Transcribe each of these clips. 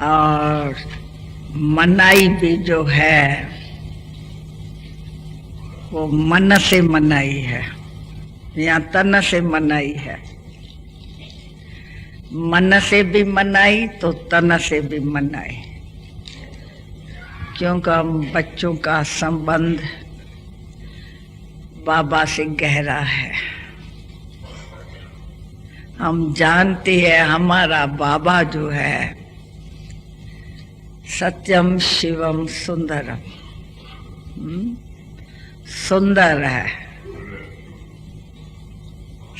और मनाई भी जो है वो मन से मनाई है या तन से मनाई है। मन से भी मनाई तो तन से भी मनाई, क्योंकि हम बच्चों का संबंध बाबा से गहरा है। हम जानते हैं हमारा बाबा जो है सत्यम शिवम सुंदरम, सुंदर है,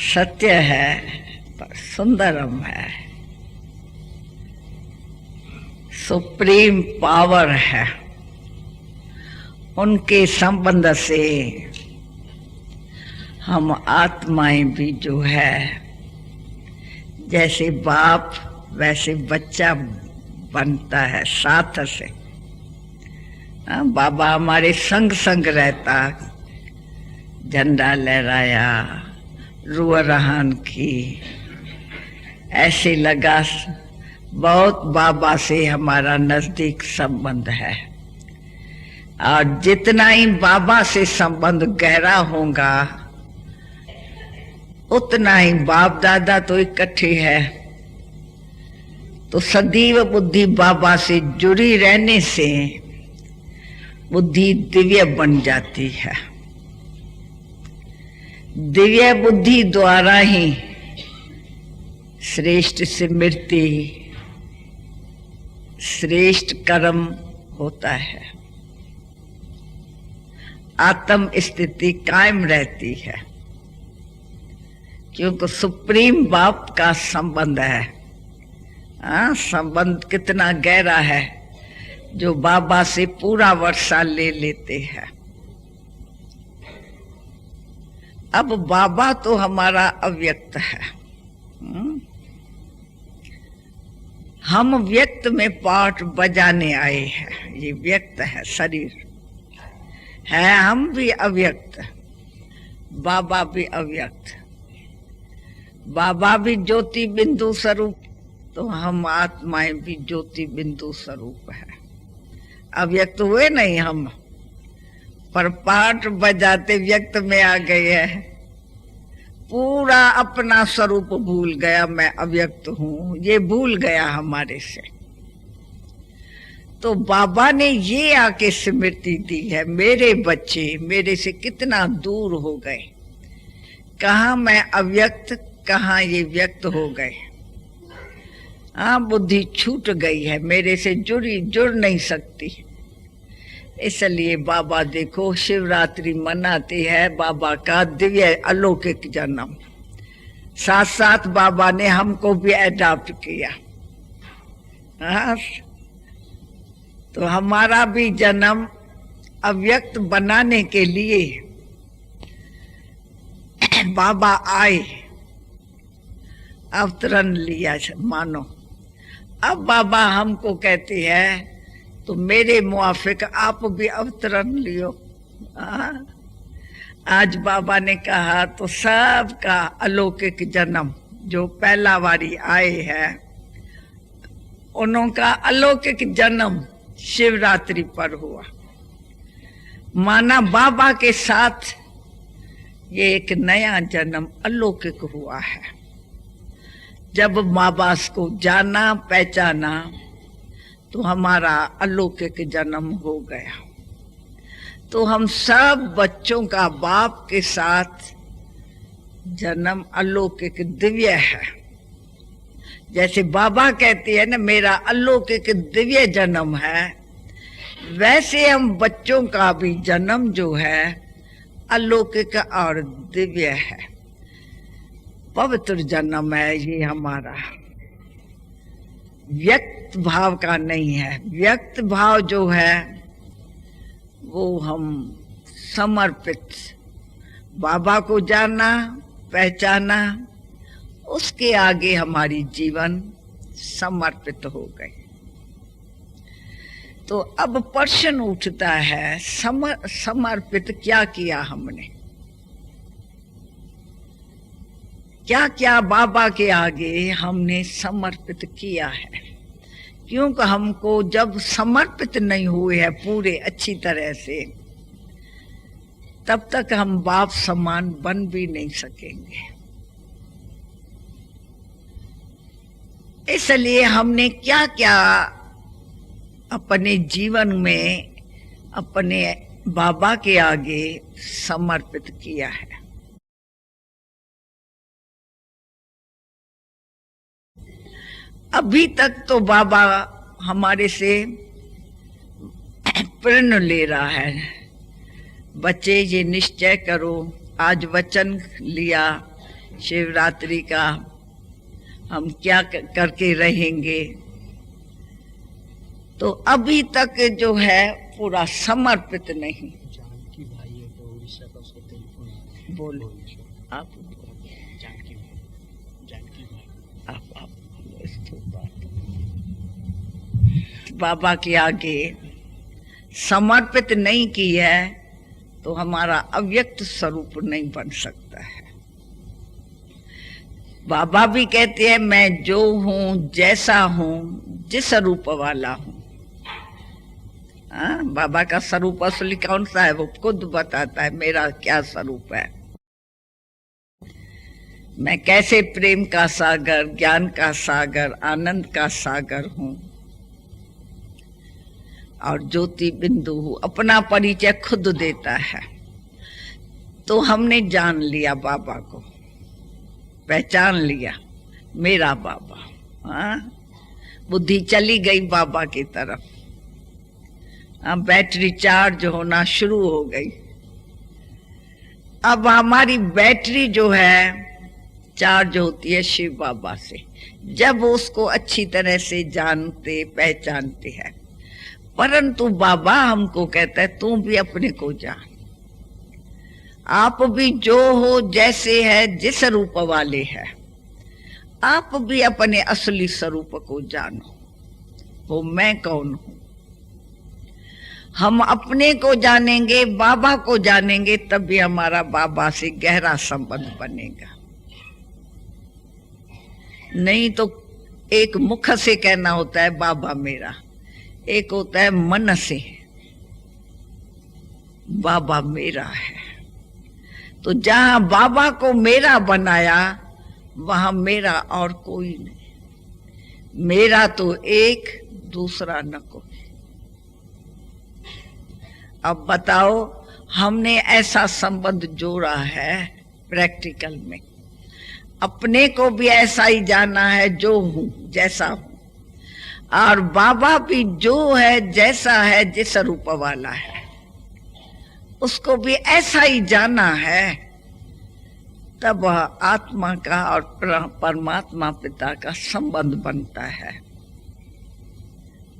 सत्य है पर सुंदरम है, सुप्रीम पावर है। उनके संबंध से हम आत्माएं भी जो है जैसे बाप वैसे बच्चा बनता है साथ से। बाबा हमारे संग संग रहता, झंडा लहराया, रूह रहान की, ऐसे लगा बहुत बाबा से हमारा नजदीक संबंध है। और जितना ही बाबा से संबंध गहरा होगा उतना ही बाप दादा तो इकट्ठे है, तो सदैव बुद्धि बाबा से जुड़ी रहने से बुद्धि दिव्य बन जाती है। दिव्य बुद्धि द्वारा ही श्रेष्ठ स्मृति, श्रेष्ठ कर्म होता है, आत्म स्थिति कायम रहती है, क्योंकि सुप्रीम बाप का संबंध है। संबंध कितना गहरा है जो बाबा से पूरा वर्षा ले लेते हैं। अब बाबा तो हमारा अव्यक्त है, हम व्यक्त में पाठ बजाने आए हैं। ये व्यक्त है, शरीर है, हम भी अव्यक्त, बाबा भी अव्यक्त। बाबा भी ज्योति बिंदु स्वरूप, तो हम आत्माएं भी ज्योति बिंदु स्वरूप है। अव्यक्त हुए नहीं हम, पर पाठ बजाते व्यक्त में आ गए हैं। पूरा अपना स्वरूप भूल गया, मैं अव्यक्त हूं, ये भूल गया हमारे से। तो बाबा ने ये आके स्मृति दी है, मेरे बच्चे मेरे से कितना दूर हो गए, कहाँ मैं अव्यक्त कहाँ ये व्यक्त हो गए। बुद्धि छूट गई है, मेरे से जुड़ नहीं सकती। इसलिए बाबा देखो शिवरात्रि मनाते हैं, बाबा का दिव्य अलौकिक जन्म। साथ साथ बाबा ने हमको भी अडॉप्ट किया। तो हमारा भी जन्म अव्यक्त बनाने के लिए बाबा आए, अवतरण लिया मानो। अब बाबा हमको कहते हैं तो मेरे मुआफिक आप भी अवतरण लियो। आज बाबा ने कहा तो सबका अलौकिक जन्म जो पहला बारी आए हैं उनका अलौकिक जन्म शिवरात्रि पर हुआ। माना बाबा के साथ ये एक नया जन्म अलौकिक हुआ है। जब बाबा को जाना पहचाना तो हमारा अलौकिक जन्म हो गया। तो हम सब बच्चों का बाप के साथ जन्म अलौकिक दिव्य है। जैसे बाबा कहते हैं ना मेरा अलौकिक दिव्य जन्म है, वैसे हम बच्चों का भी जन्म जो है अलौकिक और दिव्य है, पवित्र जन्म है ये हमारा। व्यक्त भाव का नहीं है। व्यक्त भाव जो है वो हम समर्पित, बाबा को जाना पहचाना, उसके आगे हमारी जीवन समर्पित हो गई। तो अब प्रश्न उठता है समर्पित क्या किया हमने। क्या क्या बाबा के आगे हमने समर्पित किया है, क्योंकि हमको जब समर्पित नहीं हुए हैं पूरे अच्छी तरह से, तब तक हम बाप समान बन भी नहीं सकेंगे। इसलिए हमने क्या क्या अपने जीवन में अपने बाबा के आगे समर्पित किया है। अभी तक तो बाबा हमारे से प्रण ले रहा है, बच्चे ये निश्चय करो, आज वचन लिया शिवरात्रि का, हम क्या करके रहेंगे। तो अभी तक जो है पूरा समर्पित नहीं। जानकी भाई है तो उड़ीसा का उसका टेलीफोन बोलो आप, जानकी भाई आप बाबा के आगे समर्पित नहीं की है तो हमारा अव्यक्त स्वरूप नहीं बन सकता है। बाबा भी कहते हैं मैं जो हूं, जैसा हूं, जिस रूप वाला हूं। बाबा का स्वरूप असली कौन सा है, वो खुद बताता है मेरा क्या स्वरूप है। मैं कैसे प्रेम का सागर, ज्ञान का सागर, आनंद का सागर हूं और ज्योति बिंदु हूं। अपना परिचय खुद देता है। तो हमने जान लिया बाबा को, पहचान लिया मेरा बाबा। बुद्धि चली गई बाबा की तरफ, बैटरी चार्ज होना शुरू हो गई। अब हमारी बैटरी जो है चार्ज होती है शिव बाबा से, जब उसको अच्छी तरह से जानते पहचानते हैं। परंतु बाबा हमको कहता है तू भी अपने को जान, आप भी जो हो, जैसे है, जिस रूप वाले है, आप भी अपने असली स्वरूप को जानो। वो मैं कौन हूं। हम अपने को जानेंगे, बाबा को जानेंगे, तब भी हमारा बाबा से गहरा संबंध बनेगा। नहीं तो एक मुख से कहना होता है बाबा मेरा, एक होता है मन से बाबा मेरा है। तो जहां बाबा को मेरा बनाया वहां मेरा और कोई नहीं। मेरा तो एक, दूसरा न कोई। अब बताओ, हमने ऐसा संबंध जोड़ा है प्रैक्टिकल में। अपने को भी ऐसा ही जाना है जो हूं, जैसा हूं, और बाबा भी जो है, जैसा है, जिस रूप वाला है, उसको भी ऐसा ही जाना है। तब आत्मा का और परमात्मा पिता का संबंध बनता है।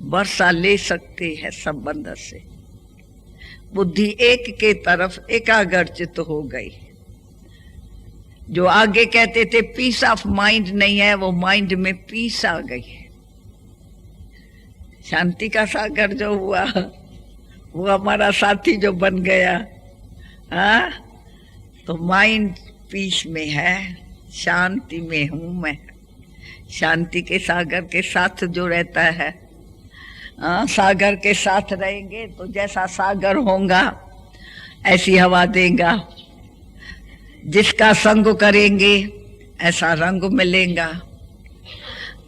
वर्षा ले सकते हैं संबंध से। बुद्धि एक के तरफ एकाग्रचित हो गई। जो आगे कहते थे पीस ऑफ माइंड नहीं है, वो माइंड में पीस आ गई। शांति का सागर जो हुआ, वो हमारा साथी जो बन गया। तो माइंड पीस में है, शांति में हूं मैं। शांति के सागर के साथ जो रहता है, सागर के साथ रहेंगे तो जैसा सागर होगा ऐसी हवा देगा। जिसका संग करेंगे ऐसा रंग मिलेगा।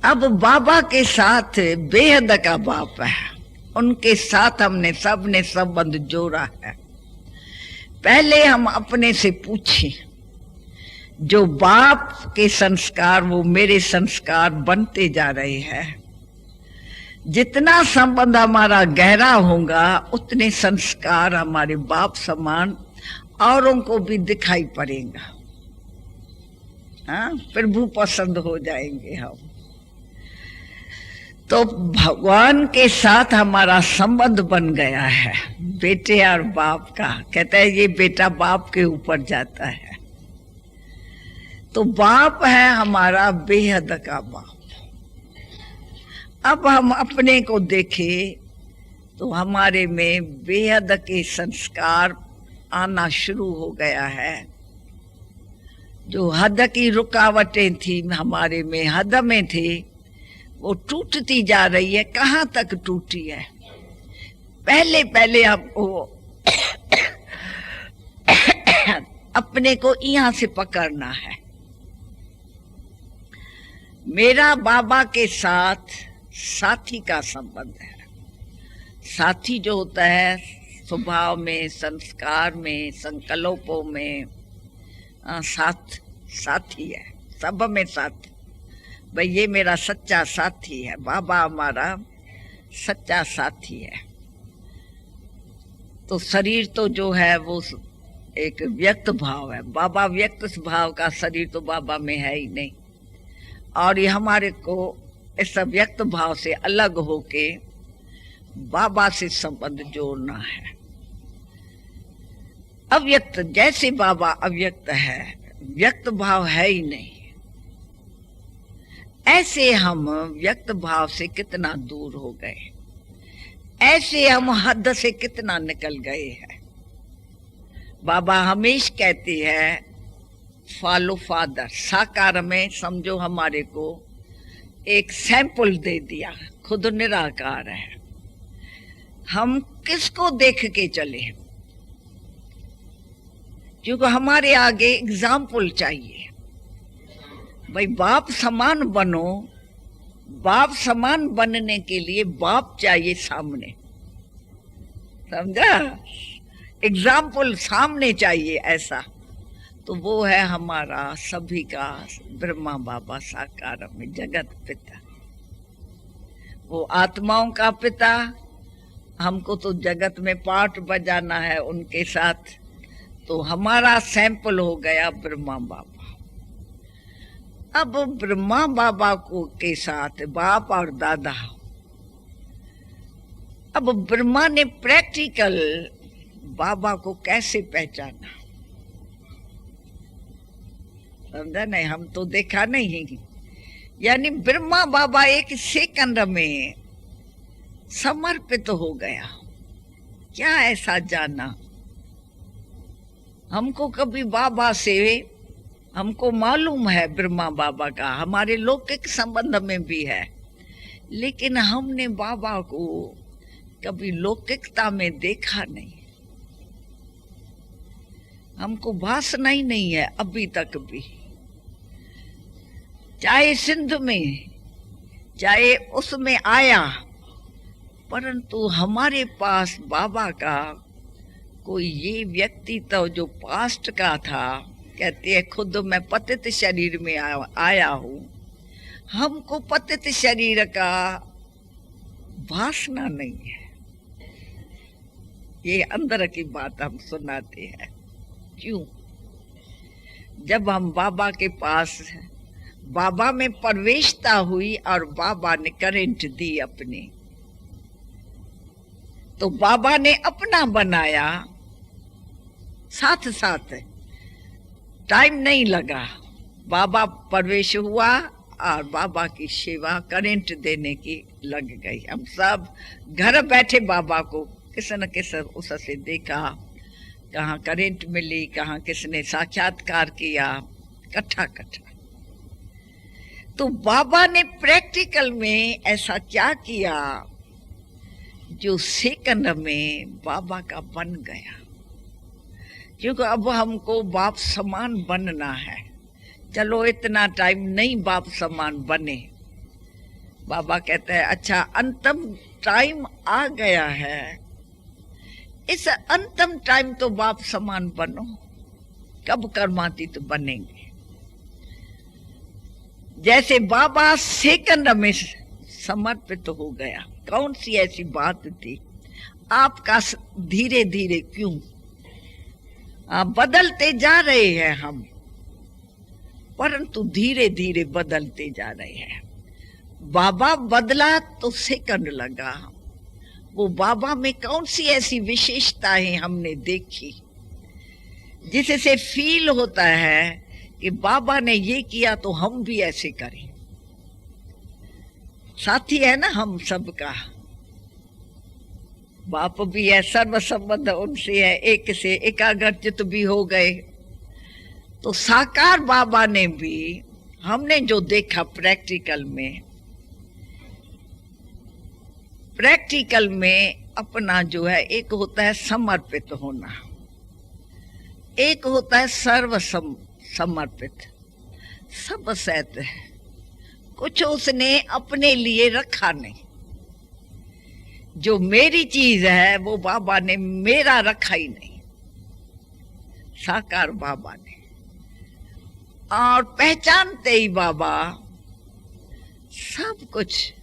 अब बाबा के साथ बेहद का बाप है, उनके साथ हमने सबने संबंध जोड़ा है। पहले हम अपने से पूछें, जो बाप के संस्कार वो मेरे संस्कार बनते जा रहे हैं। जितना संबंध हमारा गहरा होगा उतने संस्कार हमारे बाप समान औरों को भी दिखाई पड़ेगा। प्रभु पसंद हो जाएंगे हम। तो भगवान के साथ हमारा संबंध बन गया है, बेटे और बाप का। कहता है ये बेटा बाप के ऊपर जाता है। तो बाप है हमारा बेहद का बाप। अब हम अपने को देखें तो हमारे में बेहद के संस्कार आना शुरू हो गया है। जो हद की रुकावटें थी हमारे में, हद में थे, वो टूटती जा रही है। कहाँ तक टूटी है? पहले पहले हमको अपने को यहां से पकड़ना है। मेरा बाबा के साथ साथी का संबंध है। साथी जो होता है स्वभाव में, संस्कार में, संकल्पों में, साथी है, सब में साथी। भाई ये मेरा सच्चा साथी है, बाबा हमारा सच्चा साथी है। तो शरीर तो जो है वो एक व्यक्त भाव है, बाबा व्यक्त भाव का, शरीर तो बाबा में है ही नहीं। और ये हमारे को इस व्यक्त भाव से अलग होके बाबा से संबंध जोड़ना है। अव्यक्त, जैसे बाबा अव्यक्त है, व्यक्त भाव है ही नहीं, ऐसे हम व्यक्त भाव से कितना दूर हो गए, ऐसे हम हद से कितना निकल गए हैं। बाबा हमेशा कहते हैं फॉलो फादर। साकार में समझो हमारे को एक सैंपल दे दिया, खुद निराकार है, हम किसको देख के चले? क्योंकि हमारे आगे एग्जाम्पल चाहिए। भाई बाप समान बनो, बाप समान बनने के लिए बाप चाहिए सामने, समझा? एग्जाम्पल सामने चाहिए ऐसा। तो वो है हमारा सभी का ब्रह्मा बाबा साकार में, जगत पिता। वो आत्माओं का पिता, हमको तो जगत में पार्ट बजाना है उनके साथ। तो हमारा सैंपल हो गया ब्रह्मा बाबा। अब ब्रह्मा बाबा को के साथ बाप और दादा। अब ब्रह्मा ने प्रैक्टिकल बाबा को कैसे पहचाना? समझा नहीं? हम तो देखा नहीं। यानी ब्रह्मा बाबा एक सेकंड में समर्पित हो गया। क्या ऐसा जाना? हमको कभी बाबा से, हमको मालूम है ब्रह्मा बाबा का, हमारे लौकिक संबंध में भी है, लेकिन हमने बाबा को कभी लौकिकता में देखा नहीं। हमको वासना ही नहीं है अभी तक भी, चाहे सिंध में, चाहे उसमें आया, परंतु हमारे पास बाबा का कोई ये व्यक्ति तो जो पास्ट का था। कहते हैं खुद मैं पतित शरीर में आया हूं, हमको पतित शरीर का वासना नहीं है। ये अंदर की बात हम सुनाते हैं। क्यों? जब हम बाबा के पास, बाबा में प्रवेशता हुई और बाबा ने करंट दी अपनी, तो बाबा ने अपना बनाया, साथ साथ टाइम नहीं लगा, बाबा प्रवेश हुआ और बाबा की सेवा करंट देने की लग गई। हम सब घर बैठे बाबा को किसी न किसी उससे देखा, कहाँ करंट मिली, कहाँ किसने साक्षात्कार किया, कट्ठा कट्ठा। तो बाबा ने प्रैक्टिकल में ऐसा क्या किया जो सेकंड में बाबा का बन गया। क्योंकि अब हमको बाप समान बनना है। चलो इतना टाइम नहीं बाप समान बने, बाबा कहते हैं अच्छा अंतिम टाइम आ गया है, इस अंतिम टाइम तो बाप समान बनो। कब कर्मातीत बनेंगे? जैसे बाबा सेकंड में समर्पित हो गया। कौन सी ऐसी बात थी? आपका धीरे धीरे क्यों बदलते जा रहे हैं हम, परंतु धीरे धीरे बदलते जा रहे हैं। बाबा बदला तो सेकंड लगा। वो बाबा में कौन सी ऐसी विशेषताएं हमने देखी जिससे फील होता है कि बाबा ने ये किया तो हम भी ऐसे करें। साथी है ना हम सबका, बाप भी है, सर्व संबंध उनसे है, एक से एकाग्रचित भी हो गए। तो साकार बाबा ने भी, हमने जो देखा प्रैक्टिकल में अपना जो है, एक होता है समर्पित होना, एक होता है समर्पित। सब सहित है, कुछ उसने अपने लिए रखा नहीं। जो मेरी चीज है वो बाबा ने मेरा रखा ही नहीं, साकार बाबा ने। और पहचानते ही बाबा सब कुछ,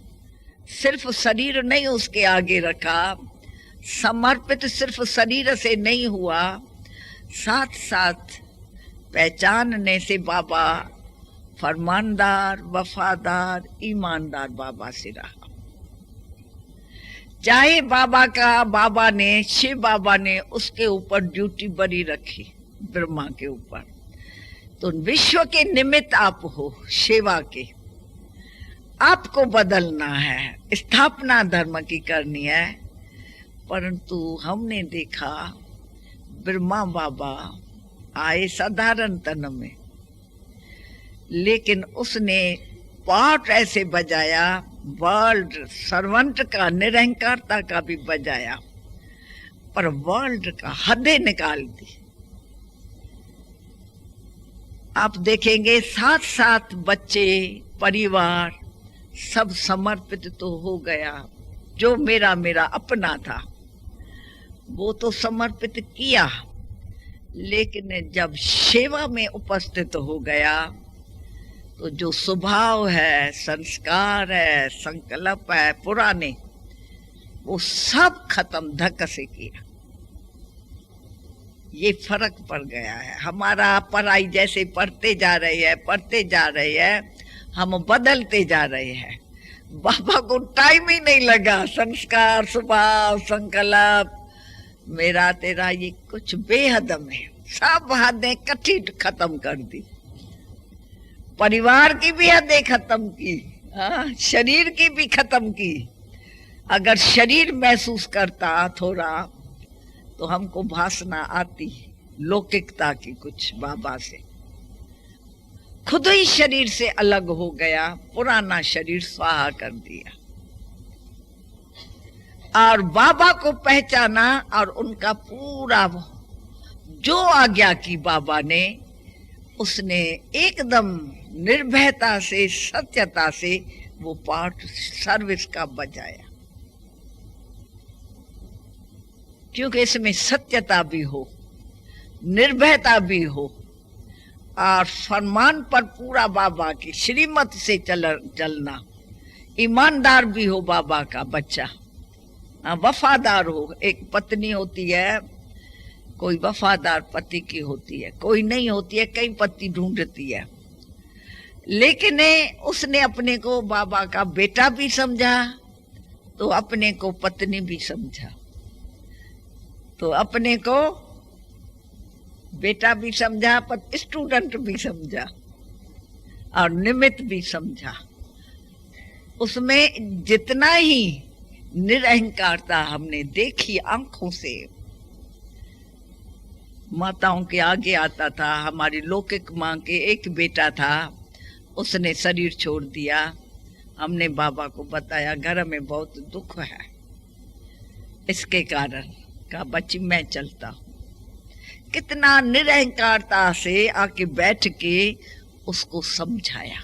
सिर्फ शरीर नहीं उसके आगे रखा, समर्पित सिर्फ शरीर से नहीं हुआ, साथ साथ पहचानने से बाबा फरमानदार, वफादार, ईमानदार बाबा से रहा। चाहे बाबा ने, शिव बाबा ने उसके ऊपर ड्यूटी बड़ी रखी, ब्रह्मा के ऊपर, तो विश्व के निमित्त आप हो, सेवा के, आपको बदलना है, स्थापना धर्म की करनी है। परंतु हमने देखा ब्रह्मा बाबा आए साधारण तन में, लेकिन उसने पाठ ऐसे बजाया, वर्ल्ड सर्वंट का, निरहंकारता का भी बजाया, पर वर्ल्ड का हदें निकाल दी। आप देखेंगे साथ साथ बच्चे, परिवार सब समर्पित तो हो गया। जो मेरा अपना था वो तो समर्पित किया, लेकिन जब सेवा में उपस्थित हो गया तो जो स्वभाव है, संस्कार है, संकल्प है पुराने, वो सब खत्म धक से किया। ये फर्क पड़ गया है हमारा। पढ़ाई जैसे पढ़ते जा रहे हैं, हम बदलते जा रहे हैं। बाबा को टाइम ही नहीं लगा, संस्कार, स्वभाव, संकल्प, मेरा तेरा ये कुछ बेहद में सब हदें इकट्ठी खत्म कर दी। परिवार की भी हदें खत्म की, शरीर की भी खत्म की। अगर शरीर महसूस करता थोड़ा तो हमको भासना आती लौकिकता की कुछ बाबा से। खुद ही शरीर से अलग हो गया, पुराना शरीर स्वाहा कर दिया और बाबा को पहचाना और उनका पूरा जो आज्ञा की बाबा ने, उसने एकदम निर्भयता से, सत्यता से वो पाठ सर्विस का बजाया, क्योंकि इसमें सत्यता भी हो, निर्भयता भी हो और फरमान पर पूरा बाबा की श्रीमत से चलना, ईमानदार भी हो बाबा का बच्चा, वफादार हो। एक पत्नी होती है, कोई वफादार पति की होती है, कोई नहीं होती है, कई पति ढूंढती है। लेकिन उसने अपने को बाबा का बेटा भी समझा, तो अपने को पत्नी भी समझा, तो अपने को बेटा भी समझा, स्टूडेंट भी समझा और निमित्त भी समझा। उसमें जितना ही निरहंकारता हमने देखी आंखों से, माताओं के आगे आता था। हमारी लौकिक माँ के एक बेटा था, उसने शरीर छोड़ दिया। हमने बाबा को बताया घर में बहुत दुख है, इसके कारण का बच्ची मैं चलता हूँ। कितना निरहंकारता से आके बैठ के उसको समझाया।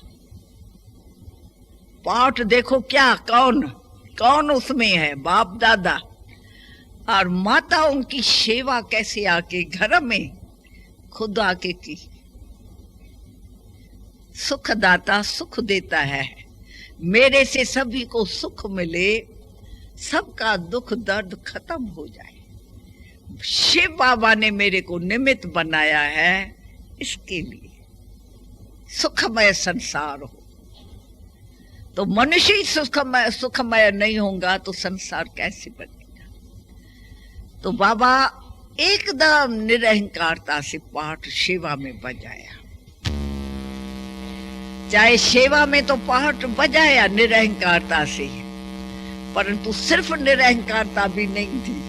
पाठ देखो क्या, कौन उसमें है, बाप दादा और माता, उनकी सेवा कैसे आके घर में खुद आके की। सुखदाता सुख देता है, मेरे से सभी को सुख मिले, सबका दुख दर्द खत्म हो जाए। शिव बाबा ने मेरे को निमित्त बनाया है इसके लिए, सुखमय संसार हो। तो मनुष्य ही सुखमय नहीं होगा तो संसार कैसे बनेगा। तो बाबा एकदम निरहंकारता से पाठ सेवा में बजाया। चाहे सेवा में तो पाठ बजाया निरहंकारता से, परंतु सिर्फ निरहंकारता भी नहीं थी,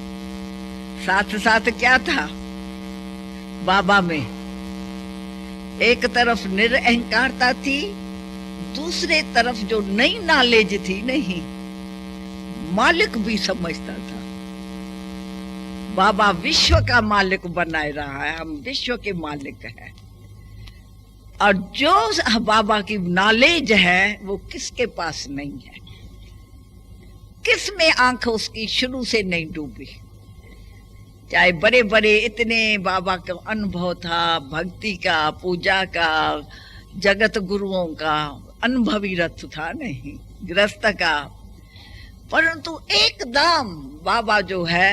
साथ साथ क्या था बाबा में, एक तरफ निरअहंकारता थी, दूसरे तरफ जो नई नॉलेज थी, नहीं मालिक भी समझता था। बाबा विश्व का मालिक बनाए रहा है, हम विश्व के मालिक हैं। और जो बाबा की नॉलेज है वो किसके पास नहीं है, किस में आंख उसकी शुरू से नहीं डूबी। चाहे बड़े बड़े इतने बाबा का अनुभव था, भक्ति का, पूजा का, जगत गुरुओं का अनुभवी रथ था, नहीं गृहस्थ का, परंतु एकदम बाबा जो है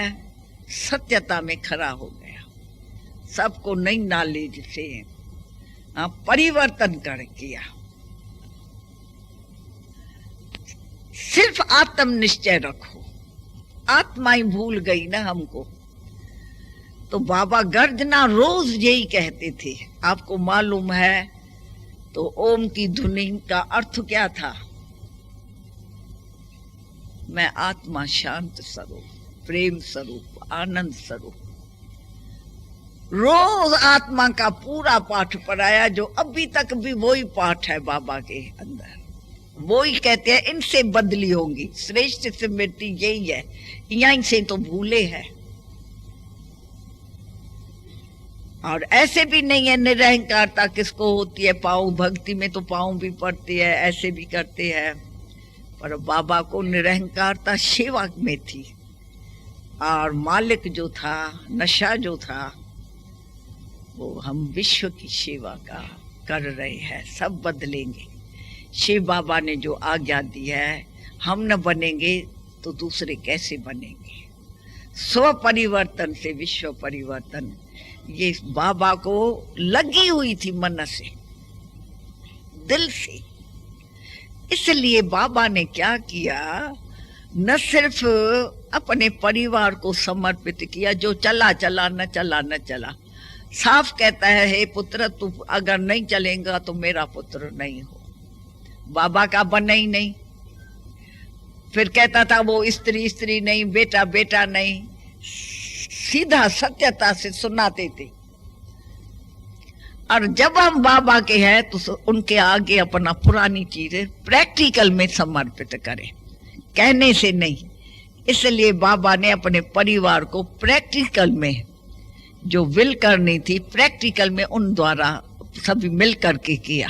सत्यता में खड़ा हो गया। सबको नई नॉलेज से परिवर्तन कर किया। सिर्फ आत्म निश्चय रखो। आत्मा ही भूल गई ना हमको। तो बाबा गर्जना रोज यही कहते थे। आपको मालूम है तो ओम की धुनी का अर्थ क्या था? मैं आत्मा शांत स्वरूप, प्रेम स्वरूप, आनंद स्वरूप। रोज आत्मा का पूरा पाठ पढ़ाया, जो अभी तक भी वही पाठ है बाबा के अंदर। वही कहते हैं इनसे बदली होंगी, श्रेष्ठ स्मृति यही है, यहीं से तो भूले हैं। और ऐसे भी नहीं है निरहंकारता किसको होती है, पाँव भक्ति में तो पाँव भी पड़ती है, ऐसे भी करते हैं। पर बाबा को निरहंकारता सेवा में थी। और मालिक जो था, नशा जो था, वो हम विश्व की सेवा का कर रहे हैं। सब बदलेंगे। शिव बाबा ने जो आज्ञा दी है, हम न बनेंगे तो दूसरे कैसे बनेंगे? स्व परिवर्तन से विश्व परिवर्तन, ये बाबा को लगी हुई थी मन से, दिल से। इसलिए बाबा ने क्या किया, न सिर्फ अपने परिवार को समर्पित किया, जो चला चला, न चला न चला। साफ कहता है, हे पुत्र तू अगर नहीं चलेगा तो मेरा पुत्र नहीं हो। बाबा का बना ही नहीं। फिर कहता था वो स्त्री स्त्री नहीं, बेटा बेटा नहीं। सीधा सत्यता से सुनाते थे। और जब हम बाबा के हैं तो उनके आगे अपना पुरानी चीजें प्रैक्टिकल में समर्पित करें, कहने से नहीं। इसलिए बाबा ने अपने परिवार को प्रैक्टिकल में जो विल करनी थी, प्रैक्टिकल में उन द्वारा सभी मिल करके किया,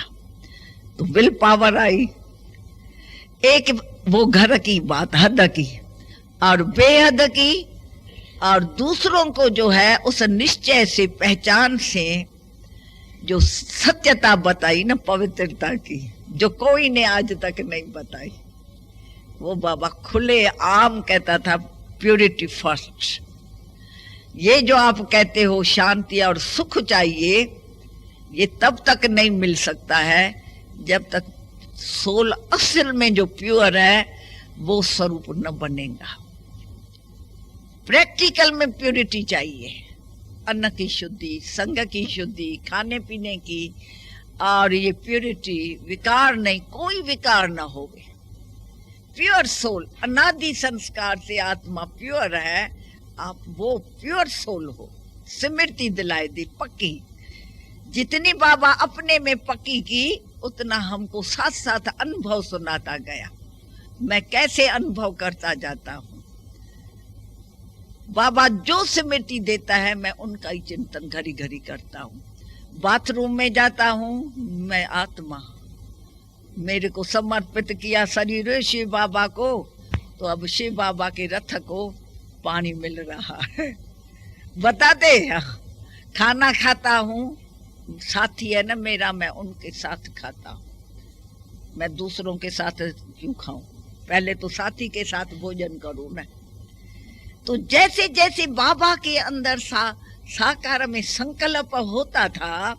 तो विल पावर आई। एक वो घर की बात हद की और बेहद की, और दूसरों को जो है उस निश्चय से, पहचान से जो सत्यता बताई ना, पवित्रता की, जो कोई ने आज तक नहीं बताई, वो बाबा खुले आम कहता था, प्योरिटी फर्स्ट। ये जो आप कहते हो शांति और सुख चाहिए, ये तब तक नहीं मिल सकता है जब तक सोल असल में जो प्योर है वो स्वरूप न बनेगा। प्रैक्टिकल में प्योरिटी चाहिए, अन्न की शुद्धि, संग की शुद्धि, खाने पीने की, और ये प्योरिटी, विकार नहीं, कोई विकार ना होवे। प्योर सोल, अनादि संस्कार से आत्मा प्योर है, आप वो प्योर सोल हो। स्मृति दिलाई दी पक्की। जितनी बाबा अपने में पक्की की, उतना हमको साथ साथ अनुभव सुनाता गया। मैं कैसे अनुभव करता जाता हूँ। बाबा जो स्मृति देता है मैं उनका ही चिंतन घड़ी घड़ी करता हूँ। बाथरूम में जाता हूँ, मैं आत्मा, मेरे को समर्पित किया शरीर शिव बाबा को, तो अब शिव बाबा के रथ को पानी मिल रहा है। बताते खाना खाता हूँ, साथी है ना मेरा, मैं उनके साथ खाता हूँ। मैं दूसरों के साथ क्यों खाऊं? पहले तो साथी के साथ भोजन करूं ना। तो जैसे जैसे बाबा के अंदर साकार में संकल्प होता था,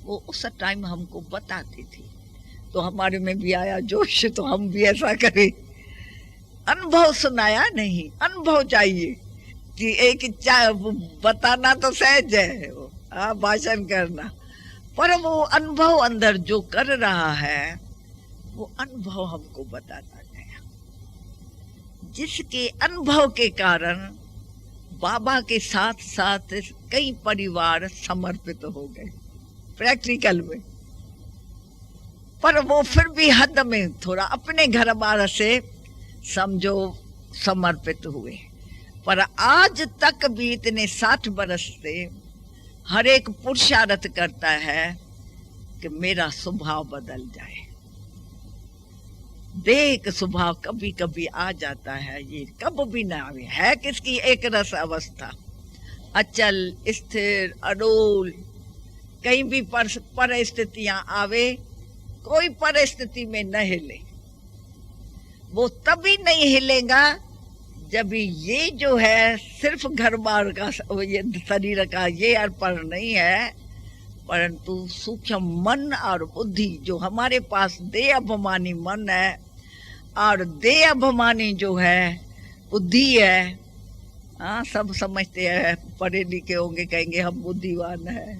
वो उस टाइम हमको बताते थे। तो हमारे में भी आया जोश, तो हम भी ऐसा करें। अनुभव सुनाया नहीं, अनुभव चाहिए कि एक बताना तो सहज है, भाषण करना, पर वो अनुभव अंदर जो कर रहा है वो अनुभव हमको बताता गया, जिसके अनुभव के कारण बाबा के साथ साथ कई परिवार समर्पित हो गए। प्रैक्टिकल में, पर वो फिर भी हद में थोड़ा अपने घर बार से समझो समर्पित हुए। पर आज तक भी इतने 60 बरस से हर एक पुरुषार्थ करता है कि मेरा स्वभाव बदल जाए। देख स्वभाव कभी कभी आ जाता है, ये कब भी ना आवे, है किसकी एक रस अवस्था, अचल स्थिर अडोल। कहीं भी परिस्थितियां आवे, कोई परिस्थिति में न हिले। वो तभी नहीं हिलेगा जब ये जो है सिर्फ घर बार का, ये शरीर का ये अर्पण नहीं है, परंतु सूक्ष्म मन और बुद्धि जो हमारे पास देह अभिमानी मन है और देह अभिमानी जो है बुद्धि है। हाँ, सब समझते हैं, पढ़े लिखे होंगे, कहेंगे हम बुद्धिवान है,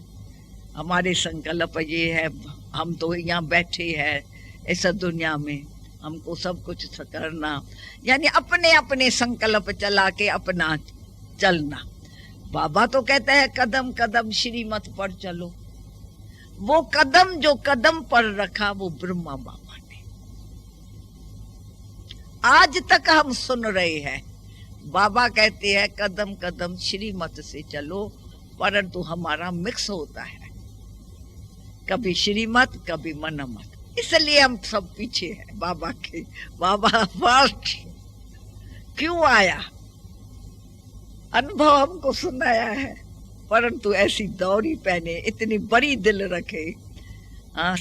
हमारे संकल्प ये है, हम तो यहाँ बैठे हैं इस दुनिया में, हमको सब कुछ करना, यानी अपने अपने संकल्प चला के अपना चलना। बाबा तो कहते हैं कदम कदम श्रीमत पर चलो। वो कदम जो कदम पर रखा वो ब्रह्मा बाबा ने। आज तक हम सुन रहे हैं, बाबा कहते हैं कदम कदम श्रीमत से चलो, परंतु हमारा मिक्स होता है, कभी श्रीमत कभी मनमत, इसलिए हम सब पीछे हैं बाबा के। बाबा फर्स्ट क्यों आया, अनुभव हमको सुनाया है, परंतु ऐसी दौरी पहने, इतनी बड़ी दिल रखे,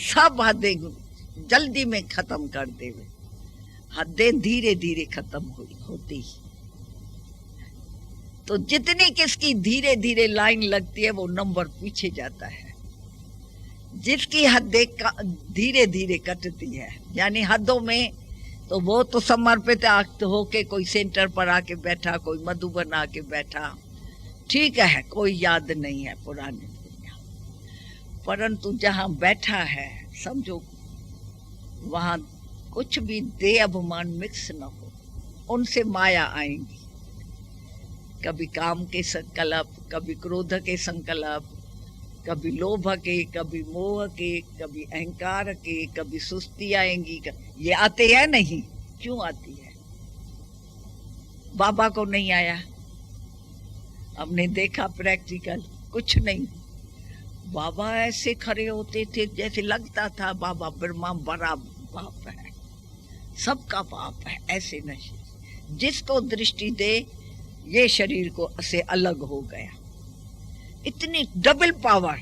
सब हदें जल्दी में खत्म कर दे। हदें धीरे धीरे खत्म होती, तो जितनी किसकी धीरे धीरे लाइन लगती है वो नंबर पीछे जाता है। जिसकी हदें धीरे धीरे कटती है, यानी हदों में, तो वो तो समर्पित होके कोई सेंटर पर आके बैठा, कोई मधुबन आके बैठा, ठीक है, कोई याद नहीं है पुरानी दुनिया, परंतु जहां बैठा है समझो वहां कुछ भी देह अभिमान मिक्स न हो, उनसे माया आएंगी। कभी काम के संकल्प, कभी क्रोध के संकल्प, कभी लोभ के, कभी मोह के, कभी अहंकार के, कभी सुस्ती आएंगी। ये आते हैं नहीं, क्यों आती है? बाबा को नहीं आया, हमने देखा प्रैक्टिकल, कुछ नहीं। बाबा ऐसे खड़े होते थे जैसे लगता था बाबा ब्रह्मा बड़ा बाप है, सबका बाप है, ऐसे नहीं। जिसको दृष्टि दे ये शरीर को से अलग हो गया। इतनी डबल पावर,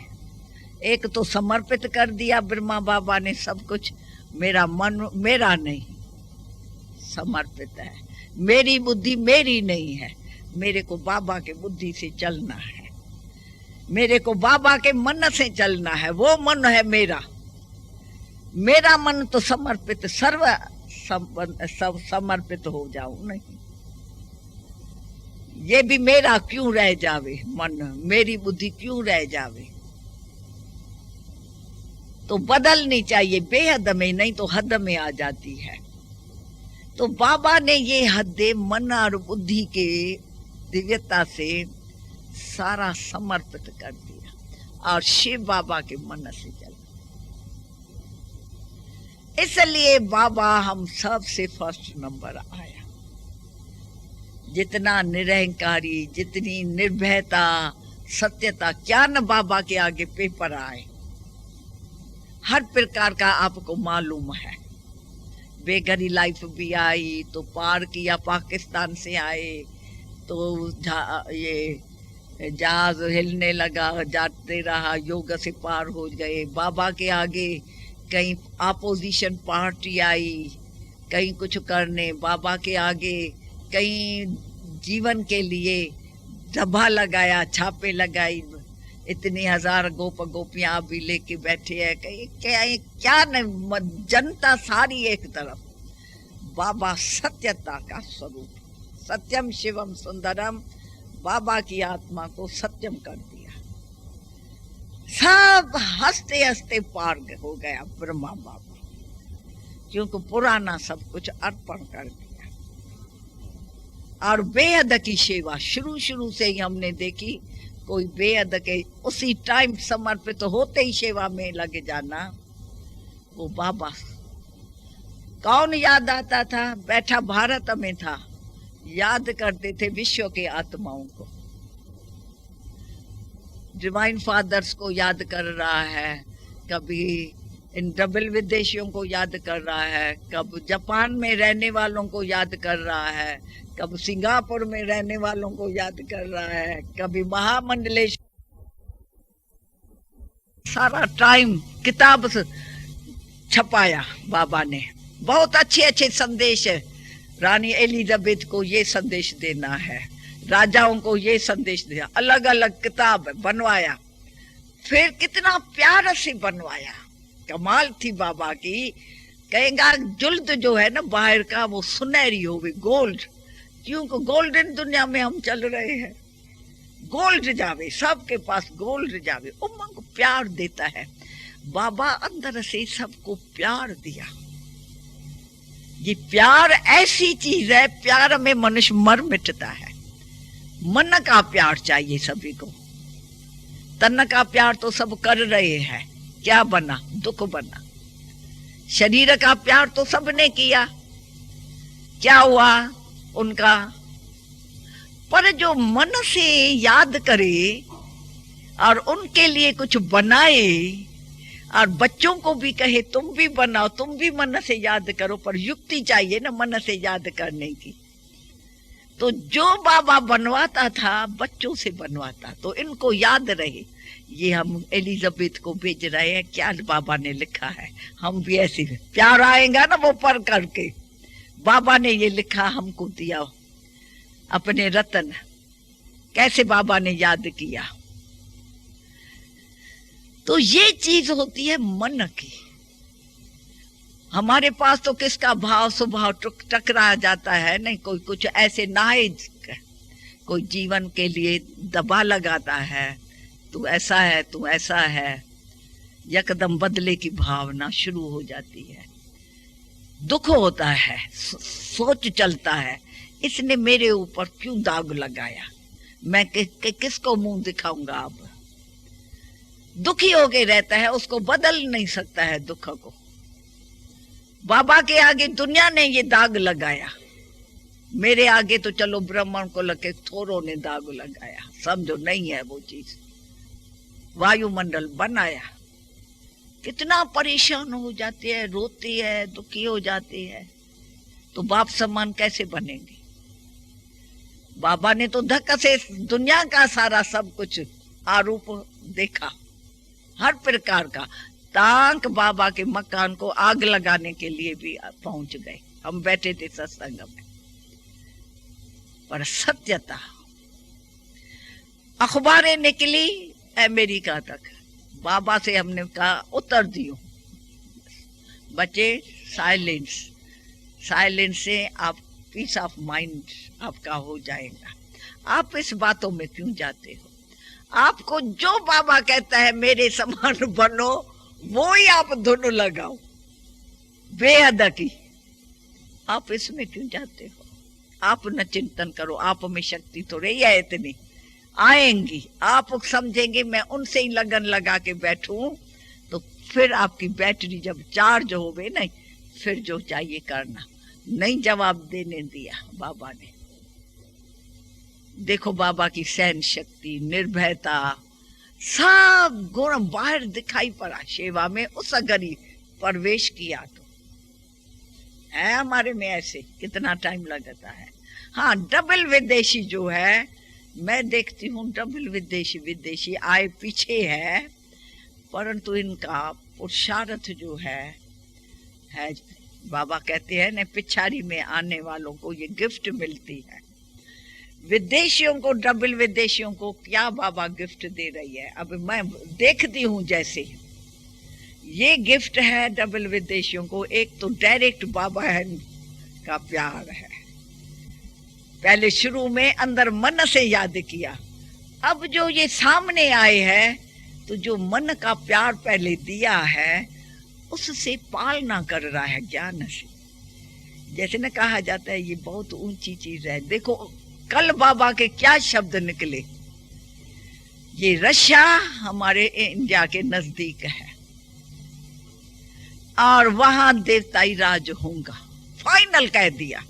एक तो समर्पित कर दिया ब्रह्मा बाबा ने सब कुछ, मेरा मन मेरा नहीं, समर्पित है, मेरी बुद्धि मेरी नहीं है, मेरे को बाबा के बुद्धि से चलना है, मेरे को बाबा के मन से चलना है, वो मन है मेरा। मेरा मन तो समर्पित, सर्व समर्पित हो जाऊं, नहीं ये भी मेरा क्यों रह जावे, मन मेरी बुद्धि क्यों रह जावे। तो बदलनी चाहिए बेहद में, नहीं तो हद में आ जाती है। तो बाबा ने ये हदें मन और बुद्धि के दिव्यता से सारा समर्पित कर दिया और शिव बाबा के मन से चला। इसलिए बाबा हम सबसे फर्स्ट नंबर आया। जितना निरहंकारी, जितनी निर्भयता, सत्यता, क्या न बाबा के आगे पेपर आए, हर प्रकार का आपको मालूम है। बेघरी लाइफ भी आई तो पार किया, पाकिस्तान से आए तो ये जहाज हिलने लगा, जाते रहा, योग से पार हो गए। बाबा के आगे कहीं अपोजिशन पार्टी आई, कहीं कुछ करने, बाबा के आगे कहीं जीवन के लिए दबा लगाया, छापे लगाई, इतनी हजार गोप गोपियां भी लेके बैठे हैं, कहीं क्या नहीं, जनता सारी एक तरफ। बाबा सत्यता का स्वरूप, सत्यम शिवम सुंदरम, बाबा की आत्मा को सत्यम कर दिया। सब हंसते हंसते पार हो गया ब्रह्मा बाबा, क्योंकि पुराना सब कुछ अर्पण कर दिया। और बेहद की सेवा शुरू शुरू से ही हमने देखी, कोई बेहद के उसी टाइम समर्पित होते ही सेवा में लग जाना, वो बाबा। कौन याद आता था? बैठा भारत में था, याद करते थे विश्व के आत्माओं को। डिवाइन फादर्स को याद कर रहा है, कभी इन डबल विदेशियों को याद कर रहा है, कब जापान में रहने वालों को याद कर रहा है, कब सिंगापुर में रहने वालों को याद कर रहा है, कभी महामंडलेश्वर। सारा टाइम किताब छपाया बाबा ने, बहुत अच्छे अच्छे संदेश है। रानी एलिजाबेथ को ये संदेश देना है, राजाओं को ये संदेश दिया, अलग अलग किताब बनवाया। फिर कितना प्यार से बनवाया, कमाल थी बाबा की। कहेगा जुल्द जो है ना बाहर का, वो सुनहरी हो गई, गोल्ड। क्योंकि गोल्डन दुनिया में हम चल रहे हैं, गोल्ड जावे, सबके पास गोल्ड जावे। उमंग प्यार देता है बाबा, अंदर से सबको प्यार दिया। ये प्यार ऐसी चीज है, प्यार में मनुष्य मर मिटता है। मन का प्यार चाहिए सभी को, तन का प्यार तो सब कर रहे हैं, क्या बना? दुख बना। शरीर का प्यार तो सबने किया, क्या हुआ उनका? पर जो मन से याद करे और उनके लिए कुछ बनाए और बच्चों को भी कहे तुम भी बनाओ, तुम भी मन से याद करो, पर युक्ति चाहिए ना मन से याद करने की। तो जो बाबा बनवाता था बच्चों से बनवाता, तो इनको याद रहे। ये हम एलिजाबेथ को भेज रहे हैं, क्या बाबा ने लिखा है, हम भी ऐसे प्यार आएगा ना वो पढ़ करके। बाबा ने ये लिखा, हमको दिया अपने रतन, कैसे बाबा ने याद किया। तो ये चीज होती है मन की। हमारे पास तो किसका भाव स्वभाव टकरा जाता है, नहीं कोई कुछ ऐसे नाइज, कोई जीवन के लिए दबा लगाता है, तू ऐसा है, तू ऐसा है, यकदम बदले की भावना शुरू हो जाती है। दुख होता है, सोच चलता है, इसने मेरे ऊपर क्यों दाग लगाया, मैं किसको मुंह दिखाऊंगा। अब दुखी होके रहता है, उसको बदल नहीं सकता है दुख को। बाबा के आगे दुनिया ने ये दाग लगाया, मेरे आगे तो चलो ब्राह्मण को लगे थोरों ने दाग लगाया, समझो नहीं है वो चीज। वायुमंडल बनाया, कितना परेशान हो जाती है, रोती है, दुखी हो जाती है, तो बाप समान कैसे बनेंगे। बाबा ने तो धक्का से दुनिया का सारा सब कुछ आरूप देखा, हर प्रकार का। तांक बाबा के मकान को आग लगाने के लिए भी पहुंच गए, हम बैठे थे सत्संग में। पर सत्यता, अखबारें निकली अमेरिका तक, बाबा से हमने कहा उतर दियो बच्चे, साइलेंस, साइलेंस से आप पीस ऑफ माइंड आपका हो जाएगा। आप इस बातों में क्यों जाते हो? आपको जो बाबा कहता है मेरे समान बनो, वो ही आप धुन लगाओ बेहद की, आप इसमें क्यों जाते हो? आप न चिंतन करो, आप में शक्ति तो रही है इतनी, आएंगी, आप समझेंगे मैं उनसे ही लगन लगा के बैठूं, तो फिर आपकी बैटरी जब चार्ज हो गई नहीं, फिर जो चाहिए करना। नहीं जवाब देने दिया बाबा ने। देखो बाबा की सहन शक्ति, निर्भयता, सब गुण बाहर दिखाई पड़ा सेवा में। उस अगर ही प्रवेश किया तो है हमारे में ऐसे, कितना टाइम लगता है। हाँ, डबल विदेशी जो है, मैं देखती हूँ डबल विदेशी आए पीछे है, परंतु इनका पुरुषार्थ जो है बाबा कहते हैं न, पिछाड़ी में आने वालों को ये गिफ्ट मिलती है। विदेशियों को, डबल विदेशियों को क्या बाबा गिफ्ट दे रही है। अब मैं देखती हूँ जैसे ये गिफ्ट है डबल विदेशियों को, एक तो डायरेक्ट बाबा है का प्यार है। पहले शुरू में अंदर मन से याद किया, अब जो ये सामने आए हैं तो जो मन का प्यार पहले दिया है उससे पालना कर रहा है ज्ञान से। जैसे न कहा जाता है ये बहुत ऊंची चीज है। देखो कल बाबा के क्या शब्द निकले, ये रशिया हमारे इंडिया के नजदीक है और वहां देवताई राज होगा, फाइनल कह दिया।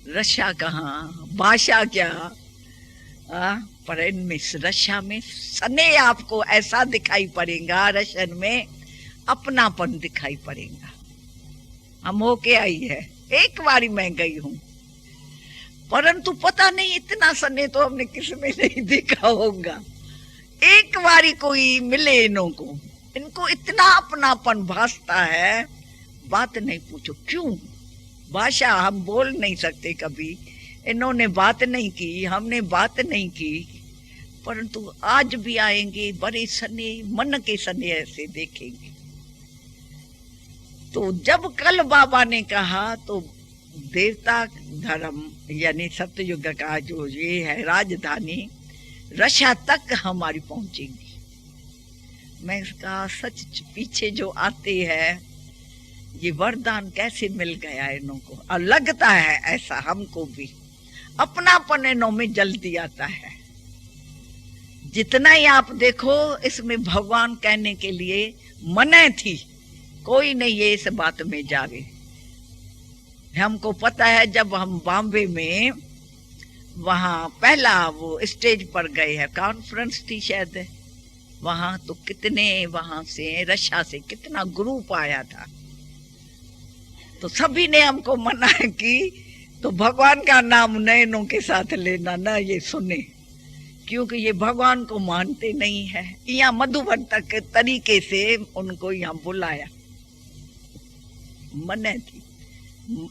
रशिया कहाँ, भाषा क्या, पर इनमें रशिया में सने आपको ऐसा दिखाई पड़ेगा, रशियन में अपनापन दिखाई पड़ेगा। हम होके आई है, एक बारी मैं गई हूं, परंतु पता नहीं इतना सने तो हमने किसमें नहीं देखा होगा। एक बारी कोई मिले इनको इतना अपनापन भासता है, बात नहीं पूछो क्यों। भाषा हम बोल नहीं सकते, कभी इन्होंने बात नहीं की, हमने बात नहीं की, परंतु आज भी आएंगे बड़े सने, मन के सने ऐसे देखेंगे। तो जब कल बाबा ने कहा तो देवता धर्म यानी सतयुग का जो ये है राजधानी रशिया तक हमारी पहुंचेगी। मैं कहा सच पीछे जो आते हैं ये वरदान कैसे मिल गया इन्हों को, और लगता है ऐसा हमको भी अपनापन इन्हों में जल्दी आता है। जितना ही आप देखो इसमें भगवान कहने के लिए मने थी, कोई नहीं ये इस बात में जावे। हमको पता है जब हम बॉम्बे में वहां पहला वो स्टेज पर गए हैं, कॉन्फ्रेंस थी शायद वहां, तो कितने वहां से रशिया से कितना ग्रुप आया था, तो सभी ने हमको मना की तो भगवान का नाम नयनों के साथ लेना ना, ये सुने, क्योंकि ये भगवान को मानते नहीं है। यहाँ मधुबन तक तरीके से उनको यहाँ बुलाया, मने थी,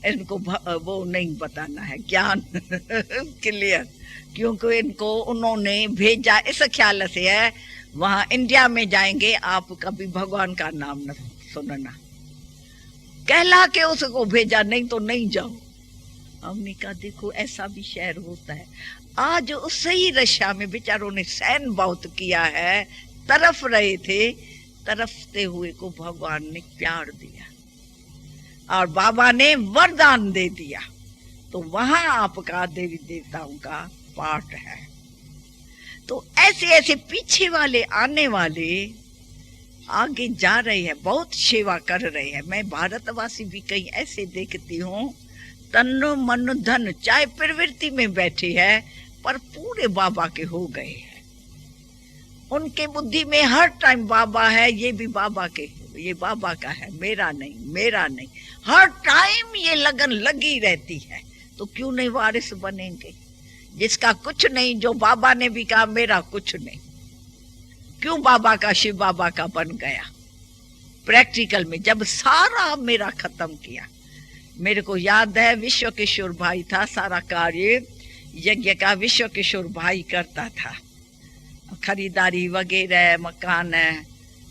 इनको वो नहीं बताना है ज्ञान क्लियर, क्योंकि इनको उन्होंने भेजा इस ख्याल से है वहां इंडिया में जाएंगे आप कभी भगवान का नाम न सुनना, कहला के उसको भेजा, नहीं तो नहीं जाओ। हमने कहा देखो ऐसा भी शहर होता है। आज उस ही रशिया में बेचारों ने सहन बहुत किया है, तरफ रहे थे, तरफते हुए को भगवान ने प्यार दिया और बाबा ने वरदान दे दिया, तो वहां आपका देवी देवताओं का पाठ है। तो ऐसे ऐसे पीछे वाले आने वाले आगे जा रहे हैं, बहुत सेवा कर रहे हैं। मैं भारतवासी भी कहीं ऐसे देखती हूँ, तन मन धन चाहे प्रवृत्ति में बैठे हैं पर पूरे बाबा के हो गए हैं। उनके बुद्धि में हर टाइम बाबा है, ये भी बाबा के, ये बाबा का है, मेरा नहीं, मेरा नहीं, हर टाइम ये लगन लगी रहती है। तो क्यों नहीं वारिस बनेंगे? जिसका कुछ नहीं, जो बाबा ने भी कहा मेरा कुछ नहीं, क्यों बाबा का शिव बाबा का बन गया? प्रैक्टिकल में जब सारा मेरा खत्म किया, मेरे को याद है विश्व किशोर भाई था, सारा कार्य यज्ञ का विश्व किशोर भाई करता था, खरीदारी वगैरह मकान,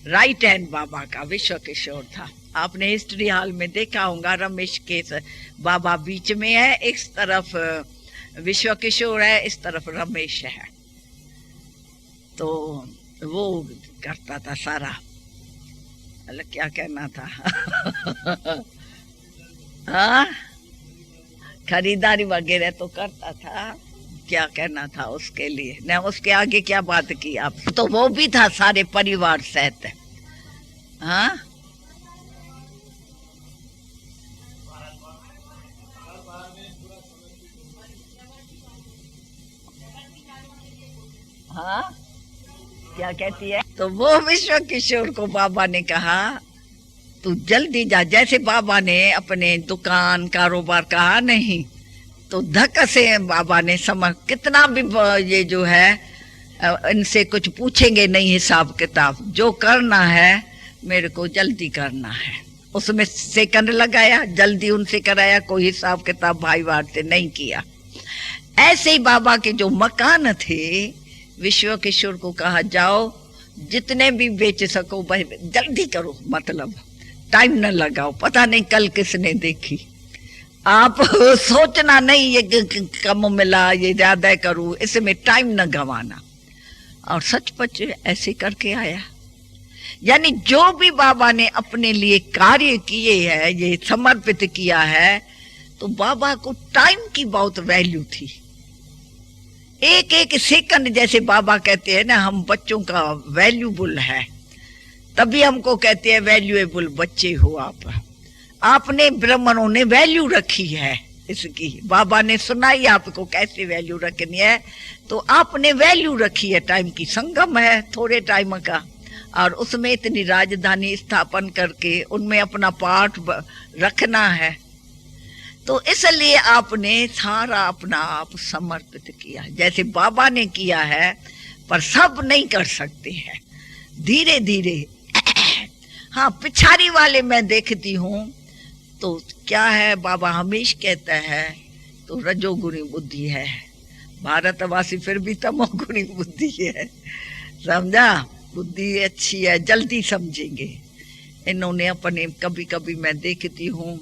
राइट हैंड बाबा का विश्व किशोर था। आपने हिस्ट्री हॉल में देखा होगा, रमेश के बाबा बीच में है, इस तरफ विश्व किशोर है, इस तरफ रमेश है। तो वो करता था सारा, अलग क्या कहना था हाँ, खरीदारी वगैरह तो करता था, क्या कहना था उसके लिए, न उसके आगे क्या बात की आप? तो वो भी था सारे परिवार सहित। हाँ हाँ क्या कहती है? तो वो विश्व किशोर को बाबा ने कहा तू जल्दी जा, जैसे बाबा ने अपने दुकान कारोबार कहा नहीं, तो धक से बाबा ने समझ, कितना भी ये जो है इनसे कुछ पूछेंगे नहीं हिसाब किताब, जो करना है मेरे को जल्दी करना है। उसमें सेकंड लगाया, जल्दी उनसे कराया, कोई हिसाब किताब भाई वार से नहीं किया। ऐसे ही बाबा के जो मकान थे, विश्व किशोर को कहा जाओ जितने भी बेच सको भाई जल्दी करो, मतलब टाइम न लगाओ, पता नहीं कल किसने देखी। आप सोचना नहीं ये कम मिला ये ज्यादा करूं, इसमें टाइम न गंवाना। और सचपच ऐसे करके आया। यानी जो भी बाबा ने अपने लिए कार्य किए हैं, ये समर्पित किया है, तो बाबा को टाइम की बहुत वैल्यू थी। एक एक सेकंड, जैसे बाबा कहते हैं ना, हम बच्चों का वैल्यूबल है, तभी हमको कहते हैं वैल्यूएबल बच्चे हो आप। आपने ब्राह्मणों ने वैल्यू रखी है इसकी, बाबा ने सुनाई आपको कैसे वैल्यू रखनी है, तो आपने वैल्यू रखी है। टाइम की संगम है, थोड़े टाइम का, और उसमें इतनी राजधानी स्थापन करके उनमें अपना पाठ रखना है, तो इसलिए आपने सारा अपना आप समर्पित किया, जैसे बाबा ने किया है। पर सब नहीं कर सकते हैं, धीरे धीरे। हाँ, पिछाड़ी वाले मैं देखती हूँ तो क्या है, बाबा हमेशा कहता है तो रजोगुणी बुद्धि है, भारतवासी फिर भी तमोगुणी बुद्धि है, समझा। बुद्धि अच्छी है, जल्दी समझेंगे। इन्होंने अपने, कभी कभी मैं देखती हूँ,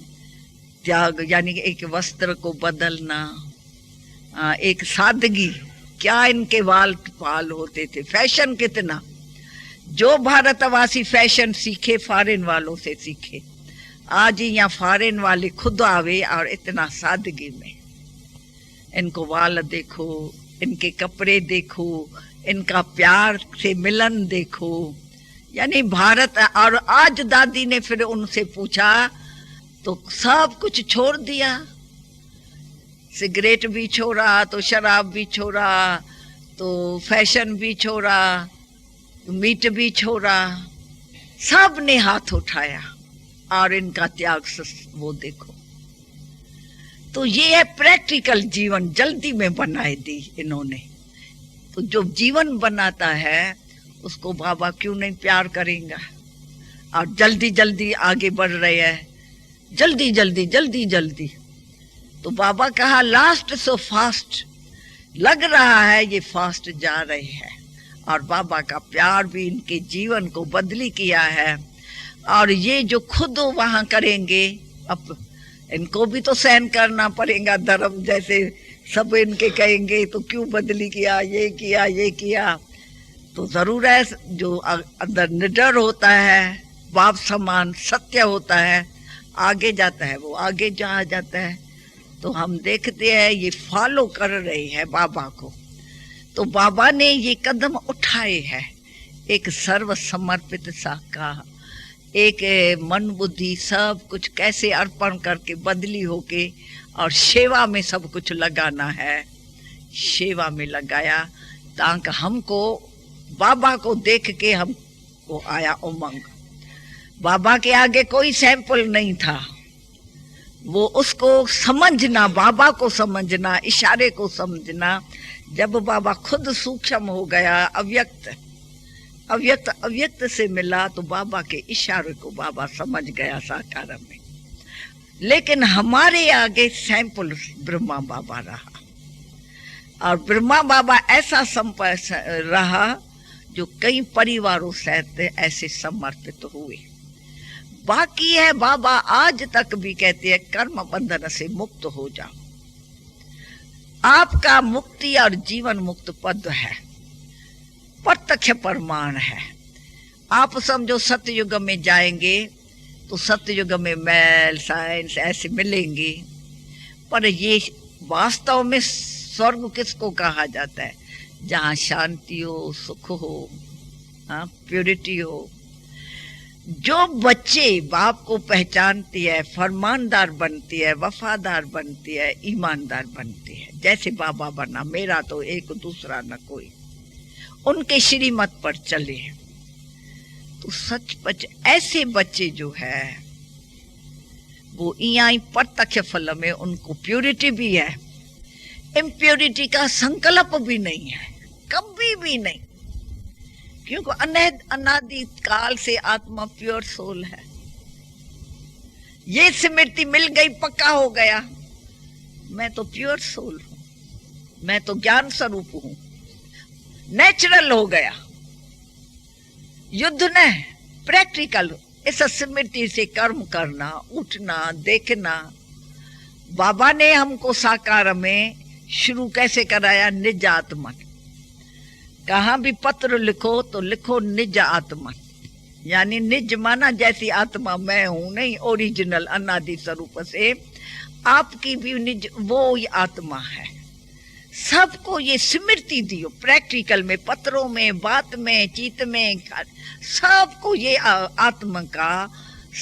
त्याग यानी एक वस्त्र को बदलना, एक सादगी, क्या इनके वाल पाल होते थे, फैशन कितना। जो भारतवासी फैशन सीखे फॉरेन वालों से सीखे, आज यहाँ फॉरेन वाले खुद आवे और इतना सादगी में। इनको वाल देखो, इनके कपड़े देखो, इनका प्यार से मिलन देखो, यानी भारत। और आज दादी ने फिर उनसे पूछा तो सब कुछ छोड़ दिया, सिगरेट भी छोड़ा, तो शराब भी छोड़ा, तो फैशन भी छोड़ा, तो मीट भी छोड़ा, सब ने हाथ उठाया और इनका त्याग वो देखो। तो ये है प्रैक्टिकल जीवन, जल्दी में बनाए दी इन्होंने। तो जो जीवन बनाता है उसको बाबा क्यों नहीं प्यार करेंगे। और जल्दी जल्दी आगे बढ़ रहे हैं, जल्दी जल्दी जल्दी जल्दी। तो बाबा कहा लास्ट सो फास्ट, लग रहा है ये फास्ट जा रहे हैं। और बाबा का प्यार भी इनके जीवन को बदली किया है। और ये जो खुद वहां करेंगे, अब इनको भी तो सहन करना पड़ेगा धर्म, जैसे सब इनके कहेंगे तो क्यों बदली किया, ये किया, ये किया। तो जरूर है, जो अंदर निडर होता है, बाप समान सत्य होता है, आगे जाता है, वो आगे जा जाता है। तो हम देखते हैं ये फॉलो कर रहे हैं बाबा को। तो बाबा ने ये कदम उठाए हैं, एक सर्व समर्पित सा का, एक मन बुद्धि सब कुछ कैसे अर्पण करके बदली होके और सेवा में सब कुछ लगाना है, सेवा में लगाया। ताकि हमको बाबा को देख के हमको आया उमंग। बाबा के आगे कोई सैंपल नहीं था, वो उसको समझना, बाबा को समझना, इशारे को समझना। जब बाबा खुद सूक्ष्म हो गया, अव्यक्त अव्यक्त अव्यक्त से मिला, तो बाबा के इशारे को बाबा समझ गया साकार में। लेकिन हमारे आगे सैंपल ब्रह्मा बाबा रहा, और ब्रह्मा बाबा ऐसा संपर्क रहा जो कई परिवारों से ऐसे समर्पित हुए। बाकी है, बाबा आज तक भी कहते हैं कर्म बंधन से मुक्त हो जाओ। आपका मुक्ति और जीवन मुक्त पद है, प्रत्यक्ष प्रमाण है। आप समझो सतयुग में जाएंगे तो सतयुग में मैल साइंस ऐसे मिलेंगे, पर ये वास्तव में स्वर्ग किसको कहा जाता है? जहाँ शांति हो, सुख हो, प्योरिटी हो। जो बच्चे बाप को पहचानती है, फरमानदार बनती है, वफादार बनती है, ईमानदार बनती है, जैसे बाबा बना, मेरा तो एक दूसरा न कोई, उनके श्रीमत पर चले, तो सचमुच ऐसे बच्चे जो है वो यहाँ प्रत्यक्ष फल में उनको प्योरिटी भी है, इम्प्योरिटी का संकल्प भी नहीं है, कभी भी नहीं। क्योंकि अनादि काल से आत्मा प्योर सोल है। ये स्मृति मिल गई, पक्का हो गया, मैं तो प्योर सोल हूं, मैं तो ज्ञान स्वरूप हूं, नेचुरल हो गया। युद्ध ने प्रैक्टिकल, इस स्मृति से कर्म करना, उठना, देखना। बाबा ने हमको साकार में शुरू कैसे कराया? निज आत्मन। कहाँ भी पत्र लिखो तो लिखो निज आत्मन, यानी निज माना जैसी आत्मा मैं हूं, नहीं ओरिजिनल अनादि स्वरूप से आपकी भी निज वो ही आत्मा है। सबको ये स्मृति दियो, प्रैक्टिकल में, पत्रों में, बात में, चित में, सबको ये आत्मा का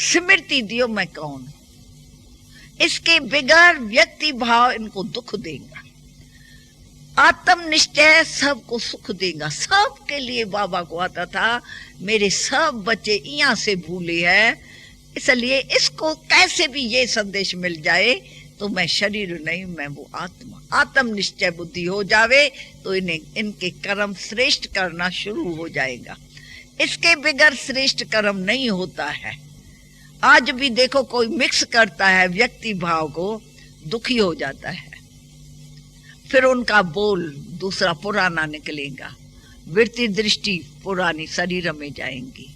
स्मृति दियो मैं कौन। इसके बगैर व्यक्ति भाव इनको दुख देगा, आत्म निश्चय सबको सुख देगा। सबके लिए बाबा को आता था मेरे सब बच्चे यहाँ से भूले हैं, इसलिए इसको कैसे भी ये संदेश मिल जाए तो मैं शरीर नहीं, मैं वो आत्मा। आत्म निश्चय बुद्धि हो जावे तो इन्हें इनके कर्म श्रेष्ठ करना शुरू हो जाएगा। इसके बगैर श्रेष्ठ कर्म नहीं होता है। आज भी देखो कोई मिक्स करता है व्यक्ति भाव को, दुखी हो जाता है, फिर उनका बोल दूसरा पुराना निकलेगा, वृत्ति दृष्टि पुरानी शरीर में जाएंगी,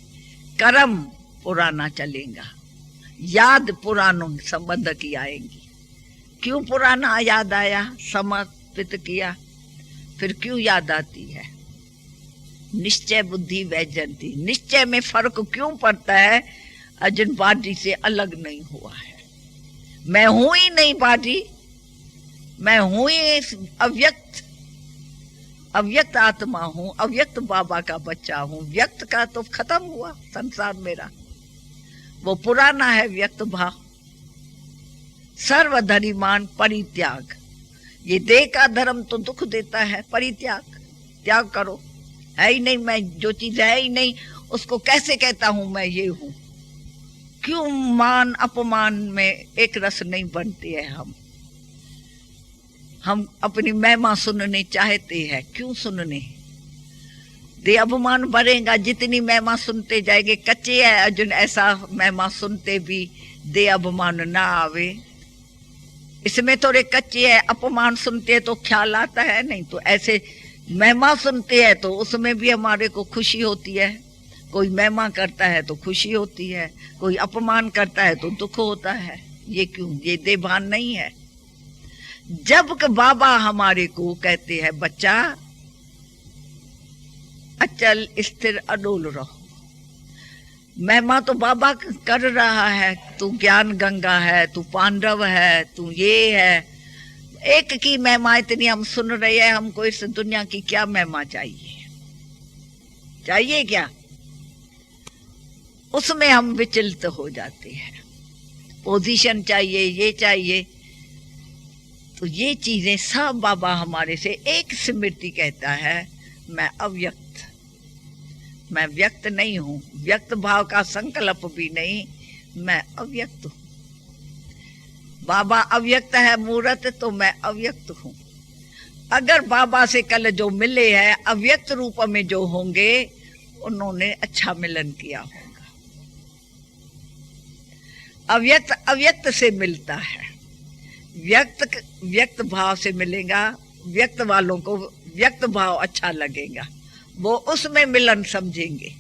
कर्म पुराना चलेगा, याद पुरानों संबंध की आएंगी। क्यों पुराना याद आया, समर्पित किया, फिर क्यों याद आती है? निश्चय बुद्धि वैजयंती। निश्चय में फर्क क्यों पड़ता है? अर्जुन बाडी से अलग नहीं हुआ है, मैं हूं ही नहीं बाडी, मैं हूं ही अव्यक्त, अव्यक्त आत्मा हूं, अव्यक्त बाबा का बच्चा हूं। व्यक्त का तो खत्म हुआ संसार मेरा, वो पुराना है व्यक्त भाव। सर्वधर्मान परित्याग, ये देह का धर्म तो दुख देता है, परित्याग, त्याग करो। है ही नहीं, मैं जो चीज है ही नहीं उसको कैसे कहता हूं मैं ये हूं। क्यों मान अपमान में एक रस नहीं बनते हैं? हम अपनी महिमा सुनने चाहते हैं, क्यों सुनने? दे अभिमान बढ़ेगा जितनी महिमा सुनते जाएंगे। कच्चे है अर्जुन, ऐसा महिमा सुनते भी दे अभिमान ना आवे, इसमें थोड़े कच्चे है। अपमान सुनते हैं तो ख्याल आता है, नहीं तो ऐसे महिमा सुनते हैं तो उसमें भी हमारे को खुशी होती है। कोई महिमा करता है तो खुशी होती है, कोई अपमान करता है तो दुख होता है। ये क्यों? ये देभान नहीं है। जब बाबा हमारे को कहते हैं बच्चा अचल स्थिर अडोल रहो, महिमा तो बाबा कर रहा है, तू ज्ञान गंगा है, तू पांडव है, तू ये है। एक की महिमा इतनी हम सुन रहे हैं, हमको इस दुनिया की क्या महिमा चाहिए? चाहिए क्या? उसमें हम विचलित हो जाते हैं। पोजीशन चाहिए, ये चाहिए, तो ये चीजें सब बाबा हमारे से एक स्मृति कहता है मैं अव्यक्त, मैं व्यक्त नहीं हूं, व्यक्त भाव का संकल्प भी नहीं, मैं अव्यक्त हूं। बाबा अव्यक्त है मूर्त, तो मैं अव्यक्त हूं। अगर बाबा से कल जो मिले हैं अव्यक्त रूप में जो होंगे, उन्होंने अच्छा मिलन किया होगा। अव्यक्त अव्यक्त से मिलता है, व्यक्त भाव से मिलेगा। व्यक्त वालों को व्यक्त भाव अच्छा लगेगा, वो उसमें मिलन समझेंगे।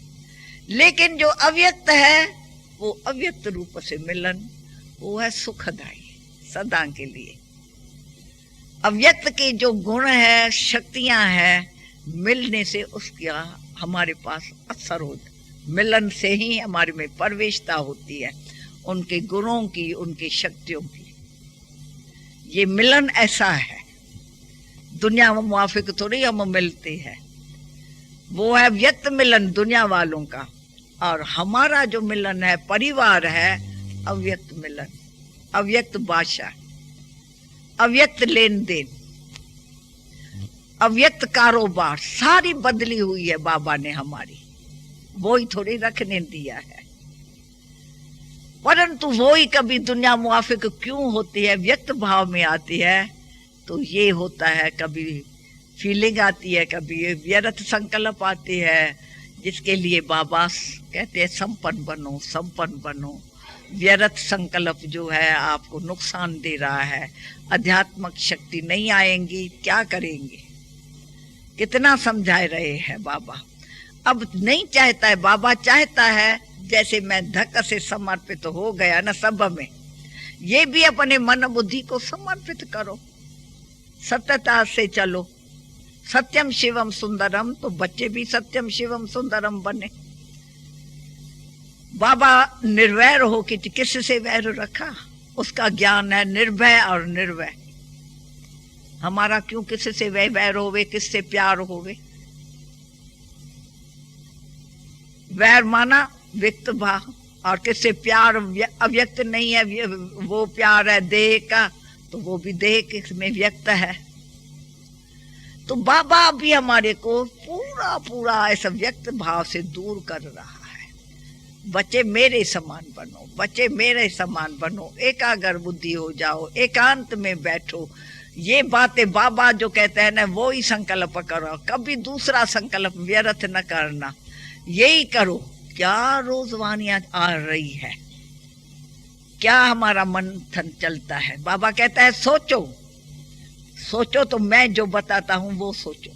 लेकिन जो अव्यक्त है वो अव्यक्त रूप से मिलन, वो है सुखदायी सदा के लिए। अव्यक्त के जो गुण है, शक्तियां हैं, मिलने से उसका हमारे पास असर होता, मिलन से ही हमारे में प्रवेशता होती है, उनके गुणों की, उनकी शक्तियों की। ये मिलन ऐसा है, दुनिया में मुआफिक थोड़ी हम मिलते हैं, वो है व्यक्त मिलन दुनिया वालों का। और हमारा जो मिलन है, परिवार है, अव्यक्त मिलन, अव्यक्त भाषा, अव्यक्त लेन देन, अव्यक्त कारोबार, सारी बदली हुई है बाबा ने हमारी, वो ही थोड़ी रखने दिया है। परंतु वो ही कभी दुनिया मुआफिक क्यों होती है, व्यक्त भाव में आती है, तो ये होता है कभी फीलिंग आती है, कभी व्यर्थ संकल्प आती है, जिसके लिए बाबा कहते हैं संपन्न बनो, संपन्न बनो। व्यर्थ संकल्प जो है आपको नुकसान दे रहा है, आध्यात्मिक शक्ति नहीं आएंगी, क्या करेंगे? कितना समझा रहे हैं बाबा। अब नहीं चाहता है, बाबा चाहता है जैसे मैं धक्का से समर्पित हो गया ना सब में, ये भी अपने मन बुद्धि को समर्पित करो, सत्यता से चलो। सत्यम शिवम सुंदरम, तो बच्चे भी सत्यम शिवम सुंदरम बने। बाबा निर्वैर हो कि किससे वैर रखा, उसका ज्ञान है निर्भय और निर्वय। हमारा क्यों किसी से वैर होवे, किससे प्यार होवे? वैर माना व्यक्त भाव, और किससे प्यार अव्यक्त नहीं है, वो प्यार है देह का, तो वो भी देह में व्यक्त है। तो बाबा भी हमारे को पूरा पूरा ऐसा व्यक्त भाव से दूर कर रहा है। बच्चे मेरे समान बनो, बच्चे मेरे समान बनो, एकाग्र बुद्धि हो जाओ, एकांत में बैठो। ये बातें बाबा जो कहते हैं ना, वो ही संकल्प करो, कभी दूसरा संकल्प व्यर्थ न करना, यही करो। क्या रोज वानियां आ रही है, क्या हमारा मंथन चलता है। बाबा कहता है सोचो, सोचो तो मैं जो बताता हूं वो सोचो।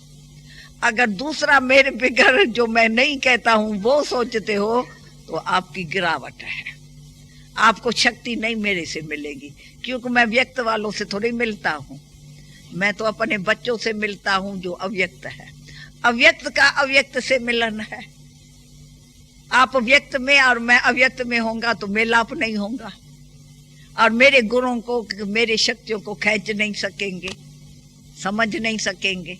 अगर दूसरा मेरे बिगड़ जो मैं नहीं कहता हूं वो सोचते हो तो आपकी गिरावट है, आपको शक्ति नहीं मेरे से मिलेगी, क्योंकि मैं व्यक्त वालों से थोड़ी मिलता हूं। मैं तो अपने बच्चों से मिलता हूं जो अव्यक्त है। अव्यक्त का अव्यक्त से मिलन है। आप व्यक्त में और मैं अव्यक्त में होगा तो मेलाप नहीं होगा, और मेरे गुणों को, मेरे शक्तियों को खींच नहीं सकेंगे, समझ नहीं सकेंगे।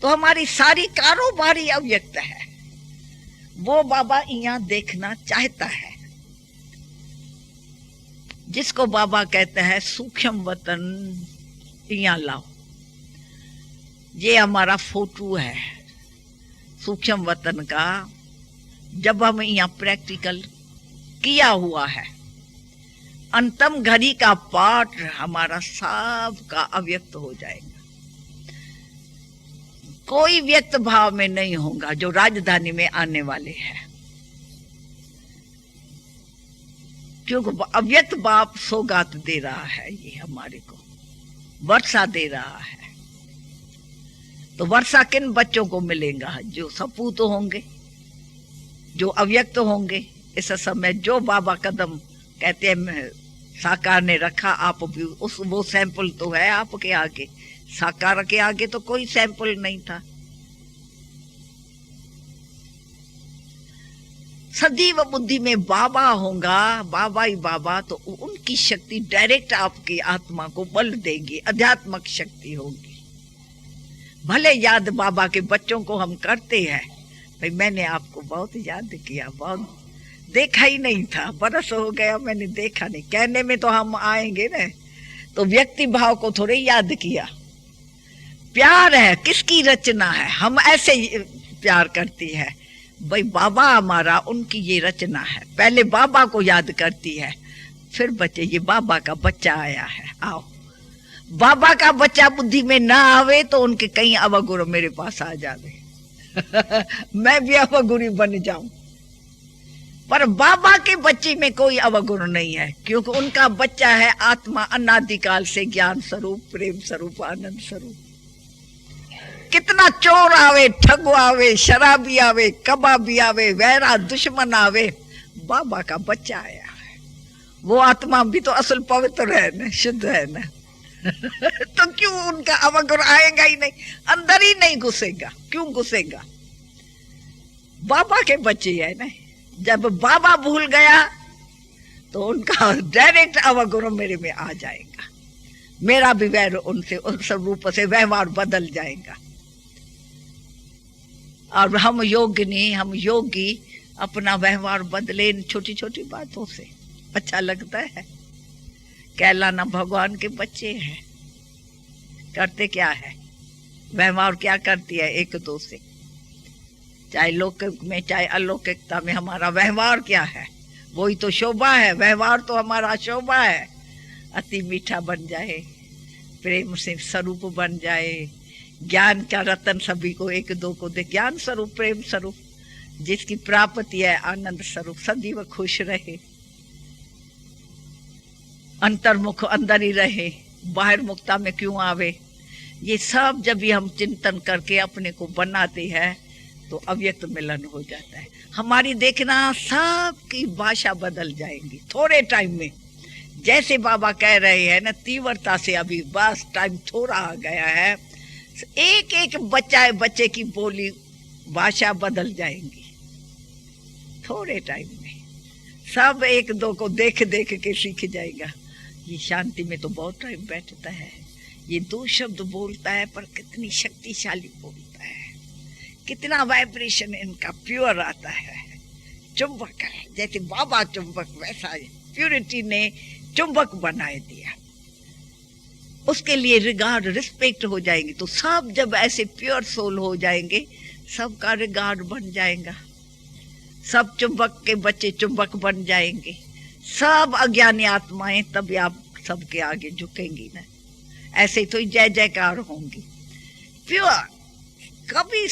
तो हमारी सारी कारोबारी अव्यक्त है। वो बाबा यहाँ देखना चाहता है, जिसको बाबा कहते हैं सूक्ष्म वतन यहाँ लाओ। ये हमारा फोटो है सूक्ष्म वतन का, जब हम यहाँ प्रैक्टिकल किया हुआ है। अंतम घड़ी का पाठ हमारा सब का अव्यक्त हो जाएगा, कोई व्यक्त भाव में नहीं होगा जो राजधानी में आने वाले हैं, क्योंकि अव्यक्त बाप सौगात दे रहा है, ये हमारे को वर्षा दे रहा है। तो वर्षा किन बच्चों को मिलेगा? जो सपूत होंगे, जो अव्यक्त होंगे। इस समय जो बाबा कदम कहते हैं साकार ने रखा, आप भी उस वो सैंपल तो है आपके आगे, साकार के आगे तो कोई सैंपल नहीं था। सदैव बुद्धि में बाबा होगा, बाबा ही बाबा, तो उनकी शक्ति डायरेक्ट आपकी आत्मा को बल देगी, अध्यात्मक शक्ति होगी। भले याद बाबा के बच्चों को हम करते हैं, भाई मैंने आपको बहुत याद किया, बहुत देखा ही नहीं था, बरस हो गया मैंने देखा नहीं, कहने में तो हम आएंगे ना, तो व्यक्ति भाव को थोड़े याद किया। प्यार है, किसकी रचना है, हम ऐसे प्यार करती है। भाई बाबा हमारा, उनकी ये रचना है, पहले बाबा को याद करती है, फिर बच्चे, ये बाबा का बच्चा आया है, आओ। बाबा का बच्चा बुद्धि में ना आवे तो उनके कई अवगुण मेरे पास आ जावे मैं भी अवगुणी बन जाऊं। पर बाबा के बच्चे में कोई अवगुण नहीं है, क्योंकि उनका बच्चा है आत्मा, अनादिकाल से ज्ञान स्वरूप, प्रेम स्वरूप, आनंद स्वरूप। कितना चोर आवे, ठग आवे, शराबी आवे, कबाबी आवे, वैरा दुश्मन आवे, बाबा का बच्चा आया है। वो आत्मा भी तो असल पवित्र है ना, शुद्ध है ना तो क्यों उनका अवगुण आएगा ही नहीं, अंदर ही नहीं घुसेगा, क्यों घुसेगा? बाबा के बच्चे है ना। जब बाबा भूल गया तो उनका डायरेक्ट अवगुण मेरे में आ जाएगा, मेरा भी वैर उनसे उस रूप से व्यवहार बदल जाएगा। और हम योगिनी, हम योगी अपना व्यवहार बदले इन छोटी छोटी बातों से, अच्छा लगता है। कहलाना भगवान के बच्चे हैं, करते क्या है, व्यवहार क्या करती है एक दो से, चाहे लौकिक में चाहे अलौकिकता में हमारा व्यवहार क्या है, वही तो शोभा है। व्यवहार तो हमारा शोभा है, अति मीठा बन जाए, प्रेम से स्वरूप बन जाए, ज्ञान का रतन सभी को एक दो को दे, ज्ञान स्वरूप, प्रेम स्वरूप, जिसकी प्राप्ति है आनंद स्वरूप, सदैव खुश रहे, अंतर्मुख अंदर ही रहे, बाहर मुक्ता में क्यों आवे। ये सब जब भी हम चिंतन करके अपने को बनाते हैं तो अव्यक्त मिलन हो जाता है। हमारी देखना सबकी भाषा बदल जाएंगी थोड़े टाइम में। जैसे बाबा कह रहे हैं ना, तीव्रता से अभी बस टाइम थोड़ा आ गया है, एक एक बच्चे की बोली भाषा बदल जाएंगी थोड़े टाइम में। सब एक दो को देख देख के सीख जाएगा। ये शांति में तो बहुत टाइम बैठता है, ये 2 शब्द बोलता है पर कितनी शक्तिशाली बोलता है, कितना वाइब्रेशन इनका प्योर आता है। चुंबक है, जैसे बाबा चुंबक, वैसा प्यूरिटी ने चुंबक बनाए दिया। उसके लिए रिगार्ड, रिस्पेक्ट हो जाएगी। तो सब जब ऐसे प्योर सोल हो जाएंगे, सबका रिगार्ड बन जाएगा। सब चुंबक के बच्चे चुंबक बन जाएंगे। सब अज्ञानी आत्माएं तब आप सबके आगे झुकेंगी ना, ऐसे तो जय जयकार होंगी। प्योर कभी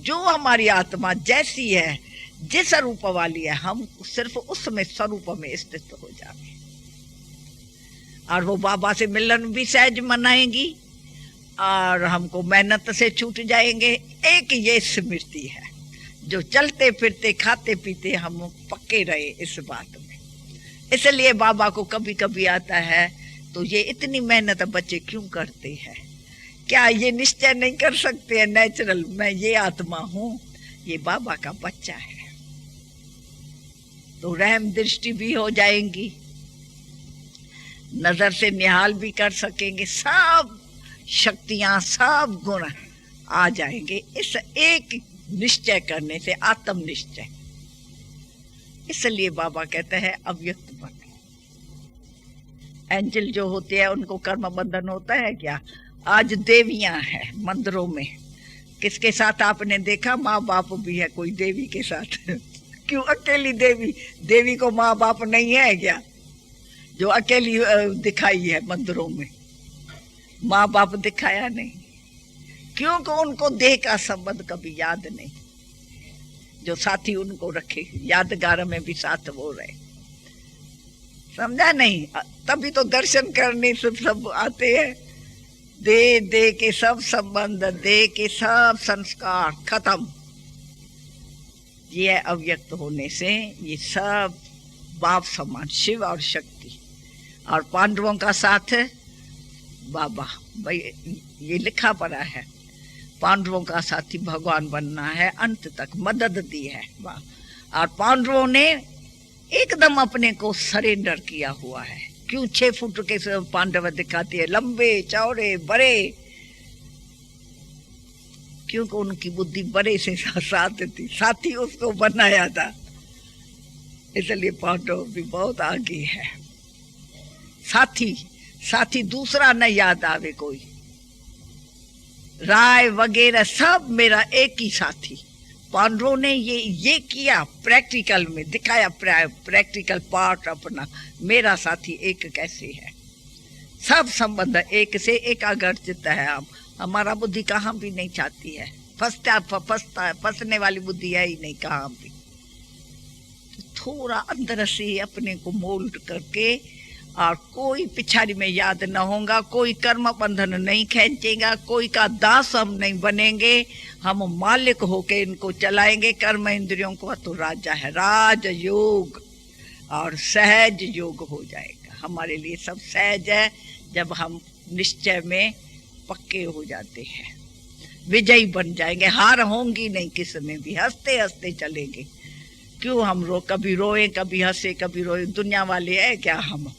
जो हमारी आत्मा जैसी है, जिस स्वरूप वाली है, हम सिर्फ उसमें स्वरूप में स्थित हो जाएंगे और वो बाबा से मिलन भी सहज मनाएंगी और हमको मेहनत से छूट जाएंगे। एक ये स्मृति है जो चलते फिरते खाते पीते हम पक्के रहे इस बात में। इसलिए बाबा को कभी कभी आता है तो ये इतनी मेहनत बच्चे क्यों करते हैं? क्या ये निश्चय नहीं कर सकते हैं नेचुरल, मैं ये आत्मा हूं, ये बाबा का बच्चा है? तो रहम दृष्टि भी हो जाएंगी, नजर से निहाल भी कर सकेंगे, सब शक्तियां सब गुण आ जाएंगे इस एक निश्चय करने से, आत्म निश्चय। इसलिए बाबा कहते हैं अव्यक्त बनो। एंजल जो होते हैं उनको कर्म बंधन होता है क्या? आज देवियां हैं मंदिरों में, किसके साथ आपने देखा? माँ बाप भी है कोई देवी के साथ। क्यों अकेली देवी? देवी को माँ बाप नहीं है क्या जो अकेली दिखाई है मंदिरों में? माँ बाप दिखाया नहीं, क्योंकि उनको देह का संबंध कभी याद नहीं। जो साथी उनको रखे, यादगार में भी साथ वो रहे, समझा नहीं? तभी तो दर्शन करने से सब आते हैं। दे दे के सब संबंध, दे के सब संस्कार खत्म। ये अव्यक्त होने से ये सब बाप समान, शिव और शक्ति और पांडवों का साथ बाबा। भाई ये लिखा पड़ा है, पांडवों का साथी भगवान बनना है, अंत तक मदद दी है। और पांडवों ने एकदम अपने को सरेंडर किया हुआ है। क्यों 6 फुट के पांडव दिखाते हैं, लंबे चौड़े बड़े, क्योंकि उनकी बुद्धि बड़े से साथ थी, साथी उसको बनाया था। इसलिए पांडव भी बहुत आगे है। साथी साथी दूसरा न याद आवे कोई, राय वगैरह सब मेरा एक ही साथी। पांडवों ने ये किया, प्रैक्टिकल में दिखाया, प्रैक्टिकल पार्ट अपना। मेरा साथी एक कैसे है? सब संबंध एक से एकाग्रचित्त है। हम हमारा बुद्धि कहाँ भी नहीं चाहती है, फंसने वाली बुद्धि है ही नहीं कहाँ भी। तो थोड़ा अंदर से अपने को मोल्ड करके, और कोई पिछाड़ी में याद न होगा, कोई कर्म बंधन नहीं खींचेगा, कोई का दास हम नहीं बनेंगे, हम मालिक होके इनको चलाएंगे कर्म इंद्रियों को। तो राजा है, राज योग और सहज योग हो जाएगा। हमारे लिए सब सहज है जब हम निश्चय में पक्के हो जाते हैं, विजयी बन जाएंगे। हार होंगी नहीं किस में भी, हंसते हंसते चलेंगे। क्यों हम कभी रोए कभी हंसे, कभी रोए? दुनिया वाले है क्या हम?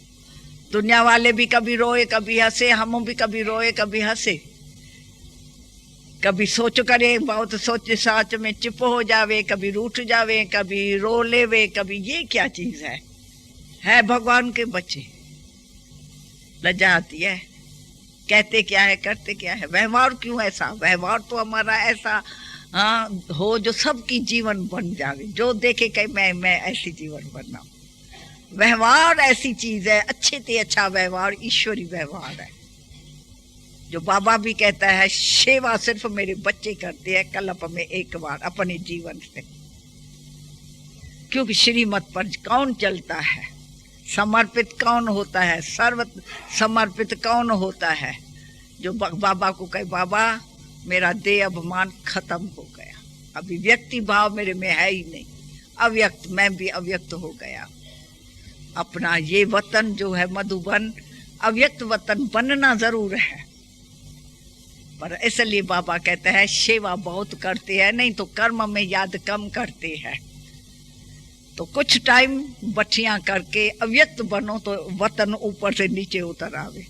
दुनिया वाले भी कभी रोए कभी हंसे, हम भी कभी रोए कभी हंसे। कभी सोच करे, बहुत सोच साच में चुप हो जावे, कभी रूठ जावे, कभी रो लेवे, कभी। ये क्या चीज है भगवान के बच्चे? लज्जा आती है। कहते क्या है, करते क्या है? व्यवहार क्यों ऐसा? व्यवहार तो हमारा ऐसा हो जो सबकी जीवन बन जावे, जो देखे कहे मैं ऐसी जीवन बनना। व्यवहार ऐसी चीज है, अच्छे से अच्छा व्यवहार ईश्वरी व्यवहार है। जो बाबा भी कहता है, सेवा सिर्फ मेरे बच्चे करते हैं कल्प में एक बार अपने जीवन से। क्योंकि श्रीमत पर कौन चलता है, समर्पित कौन होता है, सर्व समर्पित कौन होता है? जो बाबा को कहे, बाबा मेरा देह अभिमान खत्म हो गया, अभी व्यक्ति भाव मेरे में है ही नहीं, अव्यक्त, मैं भी अव्यक्त हो गया। अपना ये वतन जो है मधुबन, अव्यक्त वतन बनना जरूर है। पर इसलिए बाबा कहते हैं सेवा बहुत करते हैं, नहीं तो कर्म में याद कम करते हैं। तो कुछ टाइम बठियां करके अव्यक्त बनो तो वतन ऊपर से नीचे उतर आवे।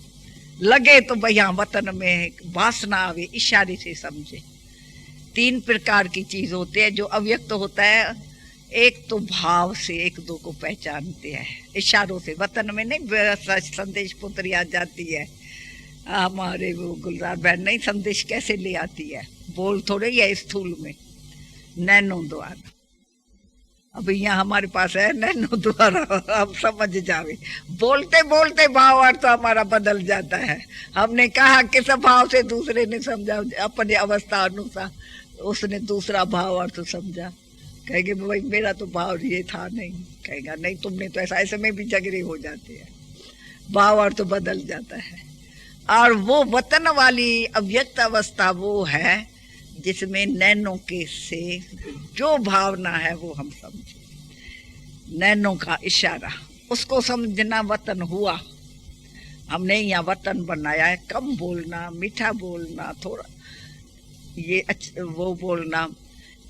लगे तो भैया वतन में वासना आवे, इशारे से समझे। 3 प्रकार की चीज होती है जो अव्यक्त होता है। एक तो भाव से एक दो को पहचानते हैं, इशारों से। वतन में नहीं संदेश पुत्री आ जाती है, हमारे वो गुलजार बहन नहीं संदेश कैसे ले आती है, बोल थोड़े ही है स्थूल में, नैनों द्वारा। अभी यहाँ हमारे पास है नैनो द्वारा, आप समझ जावे। बोलते बोलते भाव अर्थ तो हमारा बदल जाता है। हमने कहा किस भाव से, दूसरे ने समझा अपने अवस्था अनुसार, उसने दूसरा भाव अर्थ समझा। कहेंगे भाई मेरा तो भाव ये था नहीं, कहेगा नहीं तुमने तो ऐसा, ऐसे में भी झगड़े हो जाते हैं, भाव अर्थ तो बदल जाता है। और वो वतन वाली अव्यक्त अवस्था वो है जिसमें नैनों के से जो भावना है वो हम समझे, नैनों का इशारा, उसको समझना वतन हुआ। हमने यहाँ वतन बनाया है, कम बोलना, मीठा बोलना, थोड़ा ये वो बोलना।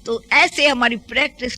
तो ऐसे हमारी प्रैक्टिस